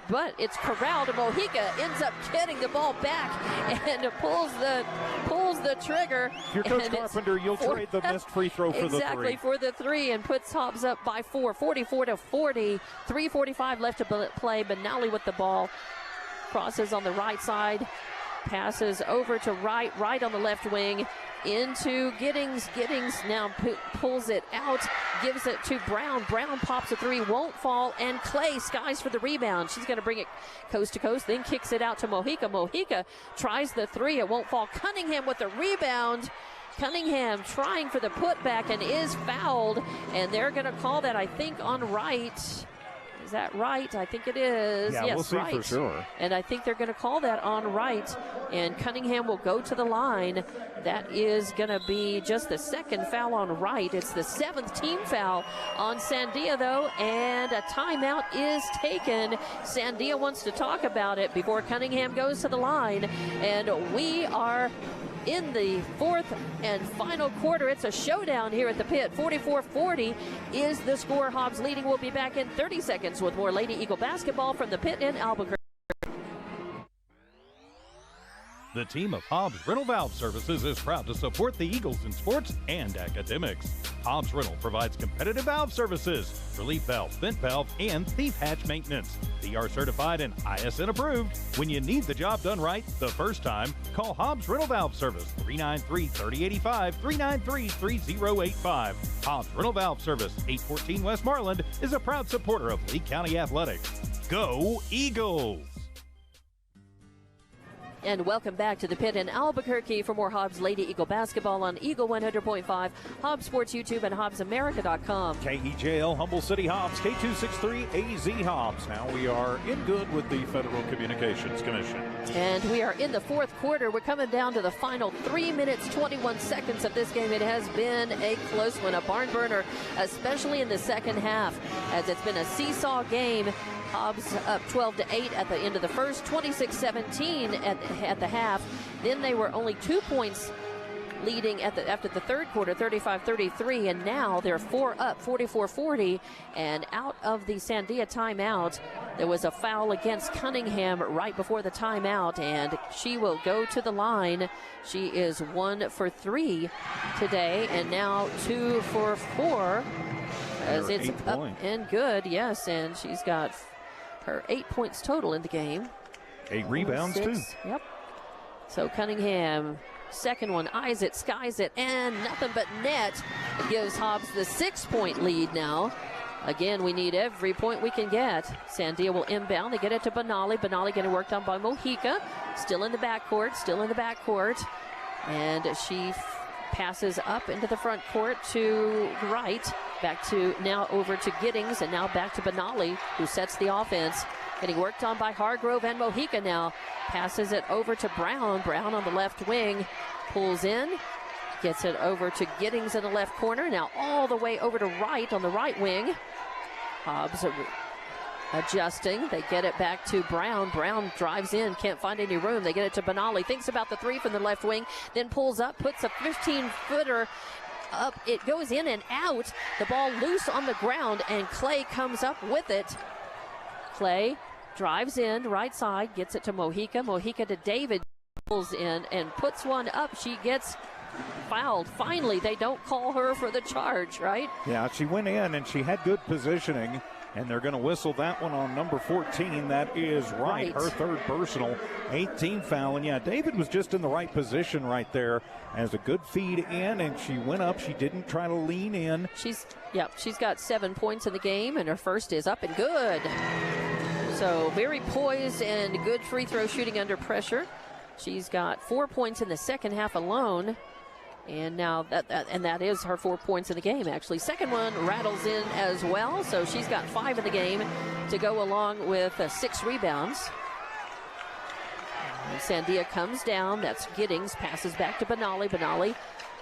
But it's corralled. Mojica ends up getting the ball back and pulls the trigger. If you're Coach Carpenter, you'll trade the missed free throw for the 3. Exactly, for the 3, and puts Hobbs up by 4, 44-40. 3:45 left to play. Benali with the ball. Crosses on the right side. Passes over to Wright. Wright on the left wing. Into Giddings. Giddings now pulls it out, gives it to Brown. Brown pops a 3, won't fall, and Clay skies for the rebound. She's going to bring it coast to coast, then kicks it out to Mojica. Mojica tries the 3, it won't fall. Cunningham with the rebound. Cunningham trying for the putback and is fouled, and they're going to call that, I think, on Wright. Is that right? I think it is. Yeah, yes, we'll see right. for sure. And I think they're going to call that on Wright. And Cunningham will go to the line. That is going to be just the second foul on Wright. It's the 7th team foul on Sandia, though. And a timeout is taken. Sandia wants to talk about it before Cunningham goes to the line. And we are in the 4th and final quarter. It's a showdown here at the pit. 44-40 is the score. Hobbs leading. We'll be back in 30 seconds with more Lady Eagle basketball from the pit in Albuquerque. The team of Hobbs Rental Valve Services is proud to support the Eagles in sports and academics. Hobbs Rental provides competitive valve services, relief valve, vent valve, and thief hatch maintenance. PR certified and ISN approved. When you need the job done right the first time, call Hobbs Rental Valve Service 393-3085, 393-3085. Hobbs Rental Valve Service, 814 West Marland, is a proud supporter of Lee County Athletics. Go Eagles! And welcome back to the pit in Albuquerque for more Hobbs Lady Eagle basketball on Eagle 100.5, Hobbs Sports YouTube, and HobbsAmerica.com. KEJL Humble City Hobbs, K263 AZ Hobbs. Now we are in good with the Federal Communications Commission. And we are in the 4th quarter. We're coming down to the final 3 minutes, 21 seconds of this game. It has been a close one, a barn burner, especially in the second half, as it's been a seesaw game. Hobbs up 12-8 at the end of the first, 26-17 at the half. Then they were only 2 points leading after the third quarter, 35-33, and now they're 4 up, 44-40. And out of the Sandia timeout, there was a foul against Cunningham right before the timeout, and she will go to the line. She is 1 for 3 today, and now 2 for 4. As it's up and good, yes, and she's got her 8 points total in the game. 8 rebounds, too. Yep. So Cunningham, second one, eyes it, skies it, and nothing but net. It gives Hobbs the 6-point lead now. Again, we need every point we can get. Sandia will inbound. They get it to Benali. Benali getting worked on by Mojica. Still in the backcourt. And she passes up into the front court to Wright. Back to now over to Giddings, and now back to Benali, who sets the offense. Getting worked on by Hargrove and Mojica now. Passes it over to Brown. Brown on the left wing. Pulls in. Gets it over to Giddings in the left corner. Now all the way over to right on the right wing. Hobbs adjusting. They get it back to Brown. Brown drives in, can't find any room. They get it to Benali. Thinks about the three from the left wing, then pulls up, puts a 15-footer up. It goes in and out. The ball loose on the ground, and Clay comes up with it. Clay drives in, right side, gets it to Mojica. Mojica to David. Pulls in and puts one up. She gets fouled. Finally, they don't call her for the charge, right? Yeah, she went in and she had good positioning, and they're going to whistle that one on number 14. That is right. Her third personal, 8th foul. And yeah, David was just in the right position right there as a good feed in, and she went up. She didn't try to lean in. She's got 7 points in the game, and her first is up and good. So very poised and good free throw shooting under pressure. She's got 4 points in the second half alone. And now that is her 4 points in the game, actually. Second one rattles in as well. So she's got 5 in the game to go along with 6 rebounds. And Sandia comes down. That's Giddings. Passes back to Benali. Benali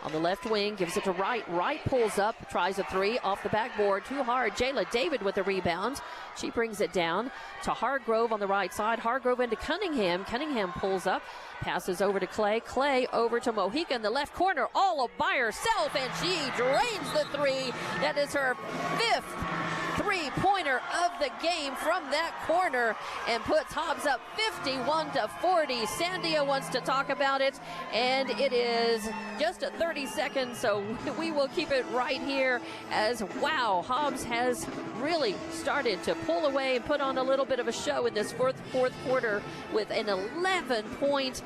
on the left wing, gives it to Wright. Wright pulls up, tries a three off the backboard, too hard. Jayla David with the rebound. She brings it down to Hargrove on the right side. Hargrove into Cunningham. Cunningham pulls up, passes over to Clay. Clay over to Mojica in the left corner, all up by herself, and she drains the three. That is her 5th three-pointer of the game from that corner and puts Hobbs up 51-40. Sandia wants to talk about it, and it is just a 30 seconds, so we will keep it right here as, wow, Hobbs has really started to pull away and put on a little bit of a show in this fourth quarter with an 11-point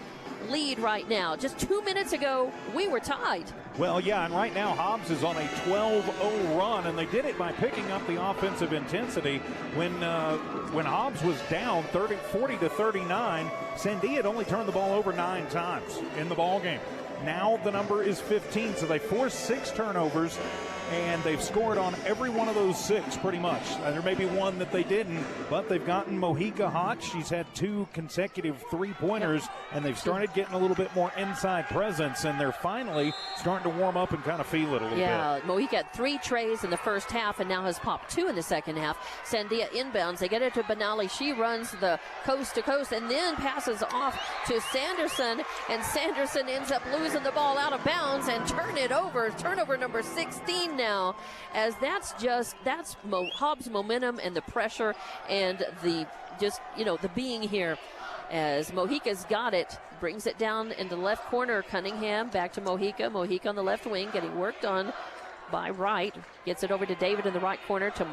lead right now. Just 2 minutes ago, we were tied. Well, yeah, and right now Hobbs is on a 12-0 run, and they did it by picking up the offensive intensity. When Hobbs was down 40-39, Sandia had only turned the ball over 9 times in the ball game. Now the number is 15, so they forced 6 turnovers, and they've scored on every one of those 6 pretty much. There may be one that they didn't, but they've gotten Mojica hot. She's had 2 consecutive three-pointers, and they've started getting a little bit more inside presence, and they're finally starting to warm up and kind of feel it a little bit. Yeah, Mojica had 3 trays in the first half and now has popped 2 in the second half. Sandia inbounds. They get it to Benali. She runs the coast to coast and then passes off to Sanderson, and Sanderson ends up losing the ball out of bounds and turnover number 16 now, as that's Hobbs' momentum and the pressure and the being here, as Mojica's got it, brings it down into the left corner. Cunningham back to Mojica. Mojica on the left wing getting worked on by Wright. Gets it over to David in the right corner to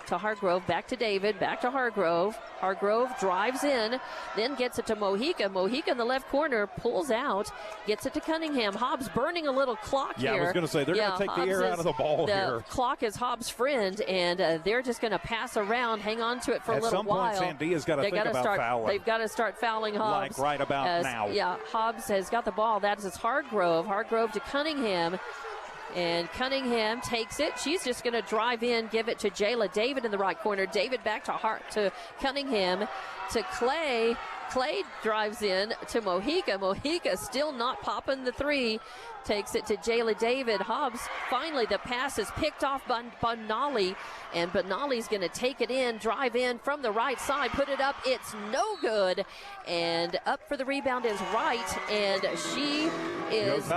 Hargrove, back to David, back to Hargrove. Hargrove drives in, then gets it to Mojica. Mojica in the left corner pulls out, gets it to Cunningham. Hobbs burning a little clock here. Yeah, I was going to say, they're going to take the air out of the ball here. The clock is Hobbs' friend, and they're just going to pass around, hang on to it for a little while. At some point, Sandia's got to think about fouling. They've got to start fouling Hobbs. Like right about now. Yeah, Hobbs has got the ball. That is Hargrove. Hargrove to Cunningham. And Cunningham takes it. She's just going to drive in, give it to Jayla David in the right corner. David back to Cunningham, to Clay. Clay drives in to Mojica. Mojica still not popping the three. Takes it to Jayla David. Hobbs, finally the pass is picked off by Benali, and Benali's going to take it in, drive in from the right side, put it up. It's no good. And up for the rebound is Wright, and she is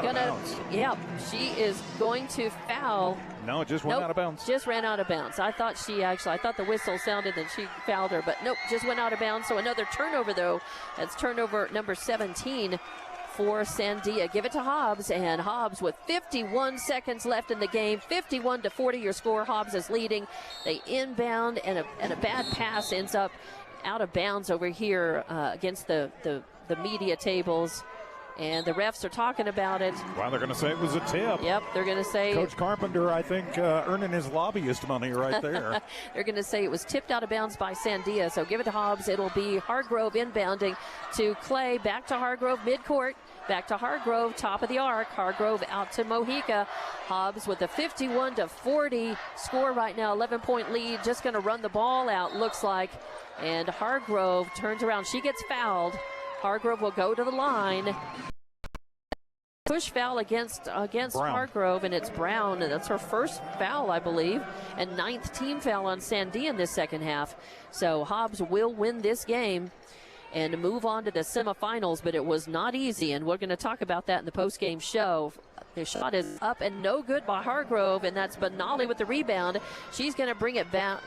going to foul. No, it just went out of bounds. Just ran out of bounds. I thought the whistle sounded and she fouled her, but nope, just went out of bounds. So another turnover, though. That's turnover number 17 for Sandia. Give it to Hobbs, and Hobbs with 51 seconds left in the game. 51-40 your score. Hobbs is leading. They inbound, and a bad pass ends up out of bounds over here against the media tables. And the refs are talking about it. Well, they're going to say it was a tip. Yep, they're going to say. Coach Carpenter, I think, earning his lobbyist money right there. They're going to say it was tipped out of bounds by Sandia. So give it to Hobbs. It'll be Hargrove inbounding to Clay. Back to Hargrove midcourt. Back to Hargrove, top of the arc. Hargrove out to Mojica. Hobbs with a 51-40 score right now. 11-point lead. Just going to run the ball out, looks like. And Hargrove turns around. She gets fouled. Hargrove will go to the line. push foul against Hargrove, and it's Brown, and that's her first foul, I believe, and 9th team foul on Sandia in this second half. So Hobbs will win this game and move on to the semifinals, but it was not easy, and we're going to talk about that in the post-game show. The shot is up and no good by Hargrove, and that's Benali with the rebound. She's going to bring it back,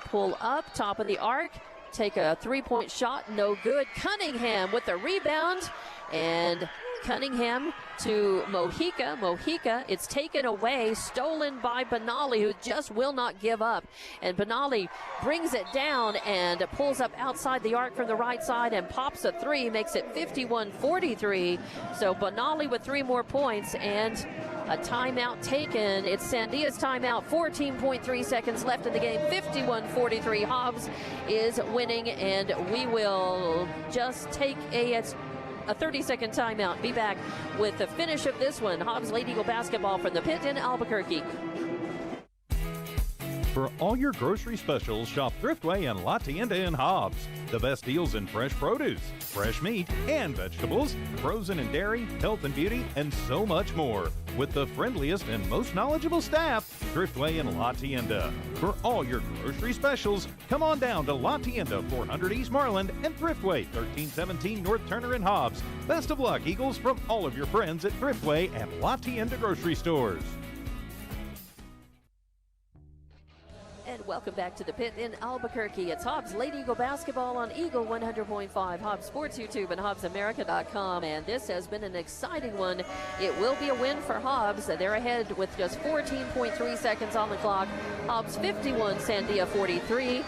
pull up, top of the arc, take a three-point shot, no good. Cunningham with the rebound, and Cunningham to Mojica. Mojica, it's taken away, stolen by Benali, who just will not give up. And Benali brings it down and pulls up outside the arc from the right side and pops a three, makes it 51-43. So Benali with 3 more points and a timeout taken. It's Sandia's timeout, 14.3 seconds left in the game, 51-43. Hobbs is winning, and we will just take a 30-second timeout. Be back with the finish of this one. Hobbs Lady Eagle basketball from the pit in Albuquerque. For all your grocery specials, shop Thriftway and La Tienda in Hobbs. The best deals in fresh produce, fresh meat and vegetables, frozen and dairy, health and beauty, and so much more. With the friendliest and most knowledgeable staff, Thriftway and La Tienda. For all your grocery specials, come on down to La Tienda, 400 East Marland, and Thriftway, 1317 North Turner in Hobbs. Best of luck, Eagles, from all of your friends at Thriftway and La Tienda grocery stores. And welcome back to the pit in Albuquerque. It's Hobbs Lady Eagle basketball on Eagle 100.5, Hobbs Sports YouTube, and HobbsAmerica.com. And this has been an exciting one. It will be a win for Hobbs. They're ahead with just 14.3 seconds on the clock. Hobbs 51, Sandia 43.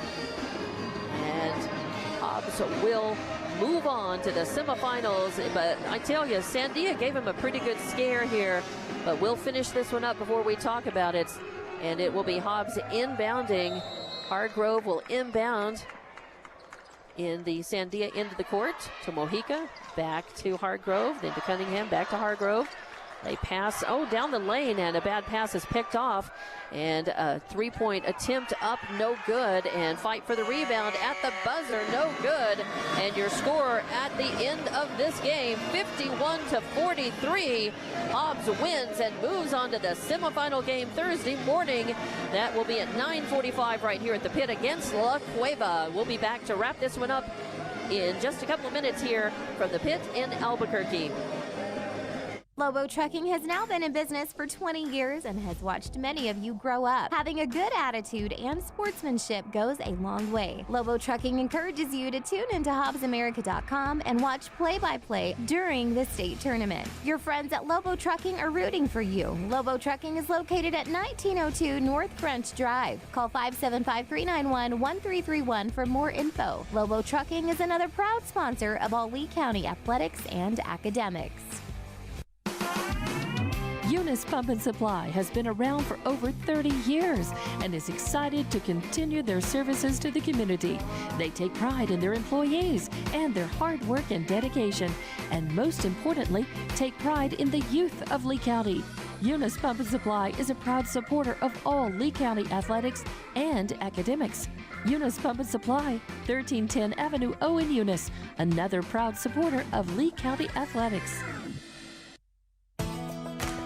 And Hobbs will move on to the semifinals. But I tell you, Sandia gave him a pretty good scare here. But we'll finish this one up before we talk about it. And it will be Hobbs inbounding. Hargrove will inbound in the Sandia into the court to Mojica, back to Hargrove, then to Cunningham, back to Hargrove. They pass, down the lane, and a bad pass is picked off. And a three-point attempt up, no good. And fight for the rebound at the buzzer, no good. And your score at the end of this game, 51-43. Hobbs wins and moves on to the semifinal game Thursday morning. That will be at 9:45 right here at the pit against La Cueva. We'll be back to wrap this one up in just a couple of minutes here from the pit in Albuquerque. Lobo Trucking has now been in business for 20 years and has watched many of you grow up. Having a good attitude and sportsmanship goes a long way. Lobo Trucking encourages you to tune into HobbsAmerica.com and watch play-by-play during the state tournament. Your friends at Lobo Trucking are rooting for you. Lobo Trucking is located at 1902 North French Drive. Call 575-391-1331 for more info. Lobo Trucking is another proud sponsor of all Lee County athletics and academics. Eunice Pump and Supply has been around for over 30 years and is excited to continue their services to the community. They take pride in their employees and their hard work and dedication, and most importantly, take pride in the youth of Lee County. Eunice Pump and Supply is a proud supporter of all Lee County athletics and academics. Eunice Pump and Supply, 1310 Avenue O in Eunice, another proud supporter of Lee County athletics.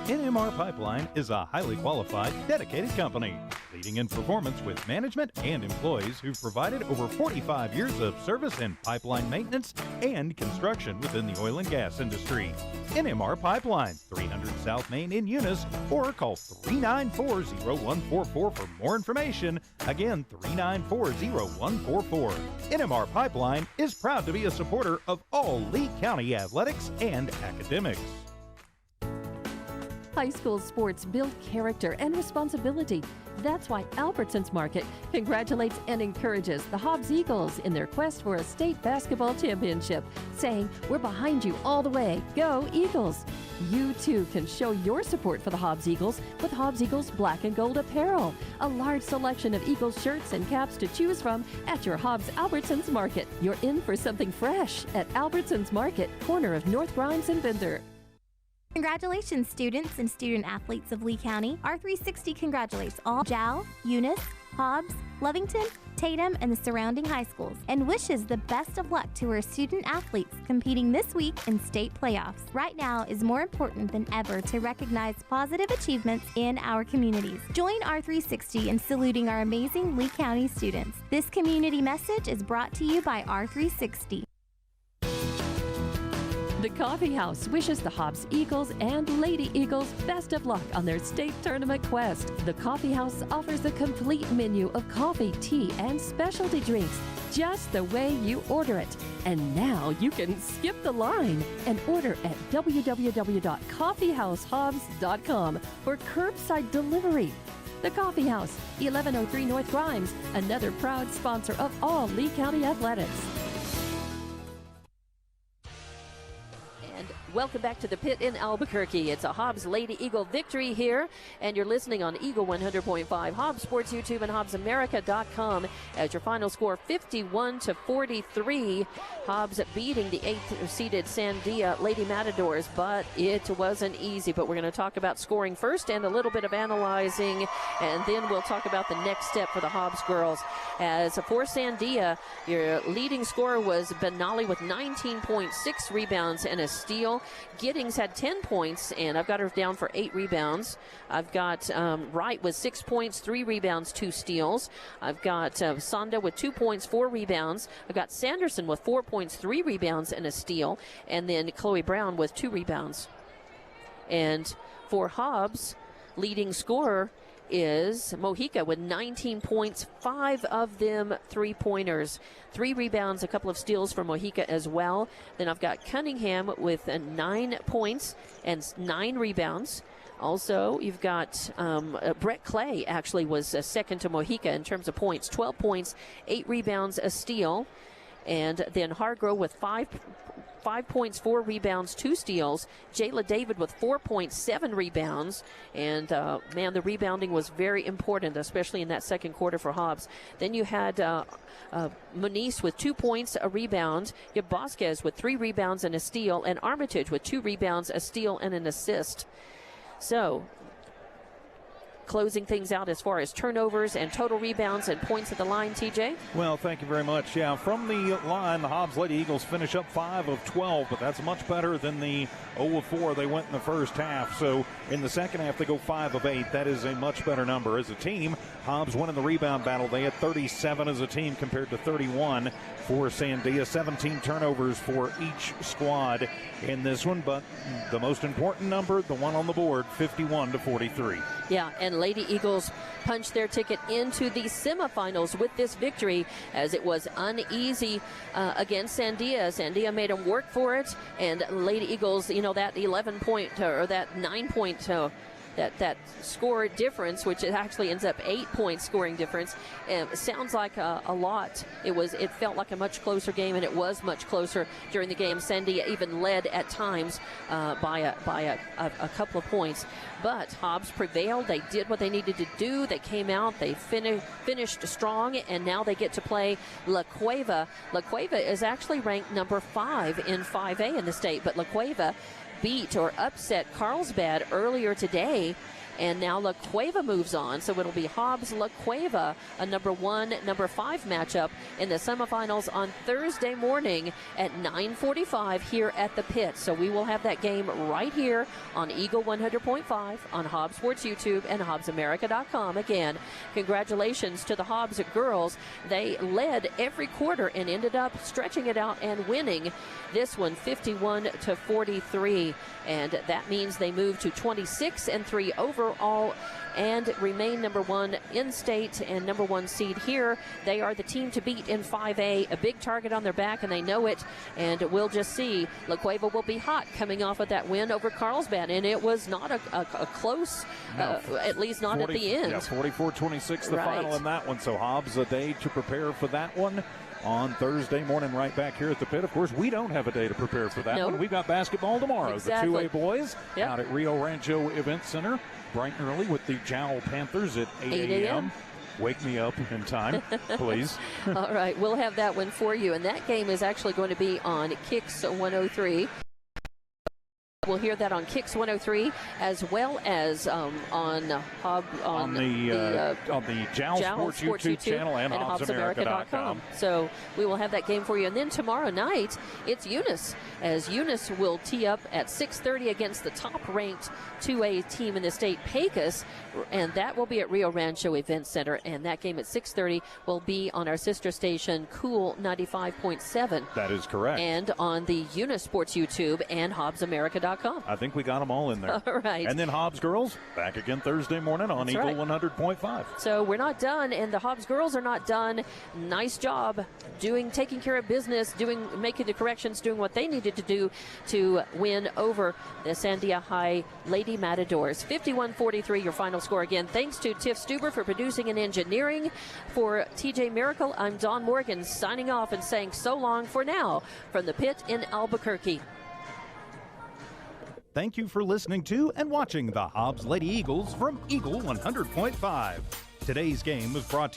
NMR Pipeline is a highly qualified, dedicated company, leading in performance with management and employees who've provided over 45 years of service in pipeline maintenance and construction within the oil and gas industry. NMR Pipeline, 300 South Main in Eunice, or call 394-0144 for more information. Again, 394-0144. NMR Pipeline is proud to be a supporter of all Lee County athletics and academics. High school sports build character and responsibility. That's why Albertsons Market congratulates and encourages the Hobbs Eagles in their quest for a state basketball championship, saying, "We're behind you all the way. Go Eagles!" You too can show your support for the Hobbs Eagles with Hobbs Eagles Black and Gold apparel. A large selection of Eagles shirts and caps to choose from at your Hobbs Albertsons Market. You're in for something fresh at Albertsons Market, corner of North Grimes and Bender. Congratulations, students and student athletes of Lee County. R360 congratulates all Jal, Eunice, Hobbs, Lovington, Tatum, and the surrounding high schools, and wishes the best of luck to her student athletes competing this week in state playoffs. Right now is more important than ever to recognize positive achievements in our communities. Join R360 in saluting our amazing Lee County students. This community message is brought to you by R360. The Coffee House wishes the Hobbs Eagles and Lady Eagles best of luck on their state tournament quest. The Coffee House offers a complete menu of coffee, tea, and specialty drinks, just the way you order it. And now you can skip the line and order at www.coffeehousehobbs.com for curbside delivery. The Coffee House, 1103 North Grimes, another proud sponsor of all Lee County athletics. Welcome back to the pit in Albuquerque. It's a Hobbs Lady Eagle victory here, and you're listening on Eagle 100.5, Hobbs Sports YouTube, and HobbsAmerica.com as your final score 51-43. Hobbs beating the 8th-seeded Sandia Lady Matadors, but it wasn't easy. But we're going to talk about scoring first and a little bit of analyzing, and then we'll talk about the next step for the Hobbs girls. As for Sandia, your leading scorer was Benali with 19.6 rebounds and a steal. Giddings had 10 points, and I've got her down for 8 rebounds. I've got Wright with 6 points, 3 rebounds, 2 steals. I've got Sonda with 2 points, 4 rebounds. I've got Sanderson with 4 points, 3 rebounds, and a steal. And then Chloe Brown with 2 rebounds. And for Hobbs, leading scorer is Mojica with 19 points, 5 of them 3-pointers. 3 rebounds, a couple of steals for Mojica as well. Then I've got Cunningham with 9 points and 9 rebounds. Also, you've got Brett Clay actually was second to Mojica in terms of points. 12 points, 8 rebounds, a steal. And then Hargrove with 5 points, 4 rebounds, 2 steals. Jayla David with 4 points, 7 rebounds. And, man, the rebounding was very important, especially in that second quarter for Hobbs. Then you had Moniz with 2 points, a rebound. You have Vasquez with 3 rebounds and a steal. And Armitage with 2 rebounds, a steal, and an assist. So, closing things out as far as turnovers and total rebounds and points at the line, TJ? Well, thank you very much. Yeah, from the line, the Hobbs Lady Eagles finish up 5 of 12, but that's much better than the 0 of 4 they went in the first half. So in the second half, they go 5 of 8. That is a much better number. As a team, Hobbs winning the rebound battle. They had 37 as a team compared to 31 for Sandia. 17 turnovers for each squad in this one, but the most important number, the one on the board, 51-43. Yeah, and Lady Eagles punched their ticket into the semifinals with this victory, as it was uneasy against Sandia. Sandia made them work for it, and Lady Eagles, you know, that 11-point or that 9-point that score difference, which it actually ends up 8-point scoring difference, sounds like a lot. It felt like a much closer game, and it was much closer during the game. Sandia even led at times by a couple of points. But Hobbs prevailed. They did what they needed to do. They came out. They finished strong, and now they get to play La Cueva. La Cueva is actually ranked number 5 in 5A in the state, but La Cueva beat or upset Carlsbad earlier today, and now La Cueva moves on. So it'll be Hobbs La Cueva, a number 1, number 5 matchup in the semifinals on Thursday morning at 9:45 here at the pit. So we will have that game right here on Eagle 100.5, on Hobbs Sports YouTube, and HobbsAmerica.com. Again, congratulations to the Hobbs girls. They led every quarter and ended up stretching it out and winning this one 51-43. And that means they move to 26-3 overall and remain number 1 in state and number 1 seed here. They are the team to beat in 5A, a big target on their back, and they know it. And we'll just see. La Cueva will be hot coming off of that win over Carlsbad, and it was not a close, at least not 40, at the end. Yeah, 44-26 the final in that one. So Hobbs a day to prepare for that one on Thursday morning right back here at the pit. Of course, we don't have a day to prepare for that one. We've got basketball tomorrow. Exactly. The 2A boys out at Rio Rancho Event Center, bright and early with the Jowl Panthers at 8 a.m. Wake me up in time, please. All right, we'll have that one for you. And that game is actually going to be on Kicks 103. We'll hear that on Kicks 103 as well as on the Jowl Sports YouTube channel and HobbsAmerica.com. So we will have that game for you. And then tomorrow night, it's Eunice, as Eunice will tee up at 6:30 against the top-ranked 2A team in the state, Pecos, and that will be at Rio Rancho Event Center. And that game at 6:30 will be on our sister station, Cool 95.7. That is correct. And on the Eunice Sports YouTube and HobbsAmerica.com. I think we got them all in there. All right. And then Hobbs girls back again Thursday morning on That's Eagle right. 100.5. So we're not done, and the Hobbs girls are not done. Nice job taking care of business, making the corrections, doing what they needed to do to win over the Sandia Lady Matadors. 51-43, your final score again. Thanks to Tiff Stuber for producing and engineering. For TJ Miracle, I'm Dawn Morgan signing off and saying so long for now from the pit in Albuquerque. Thank you for listening to and watching the Hobbs Lady Eagles from Eagle 100.5. Today's game was brought to you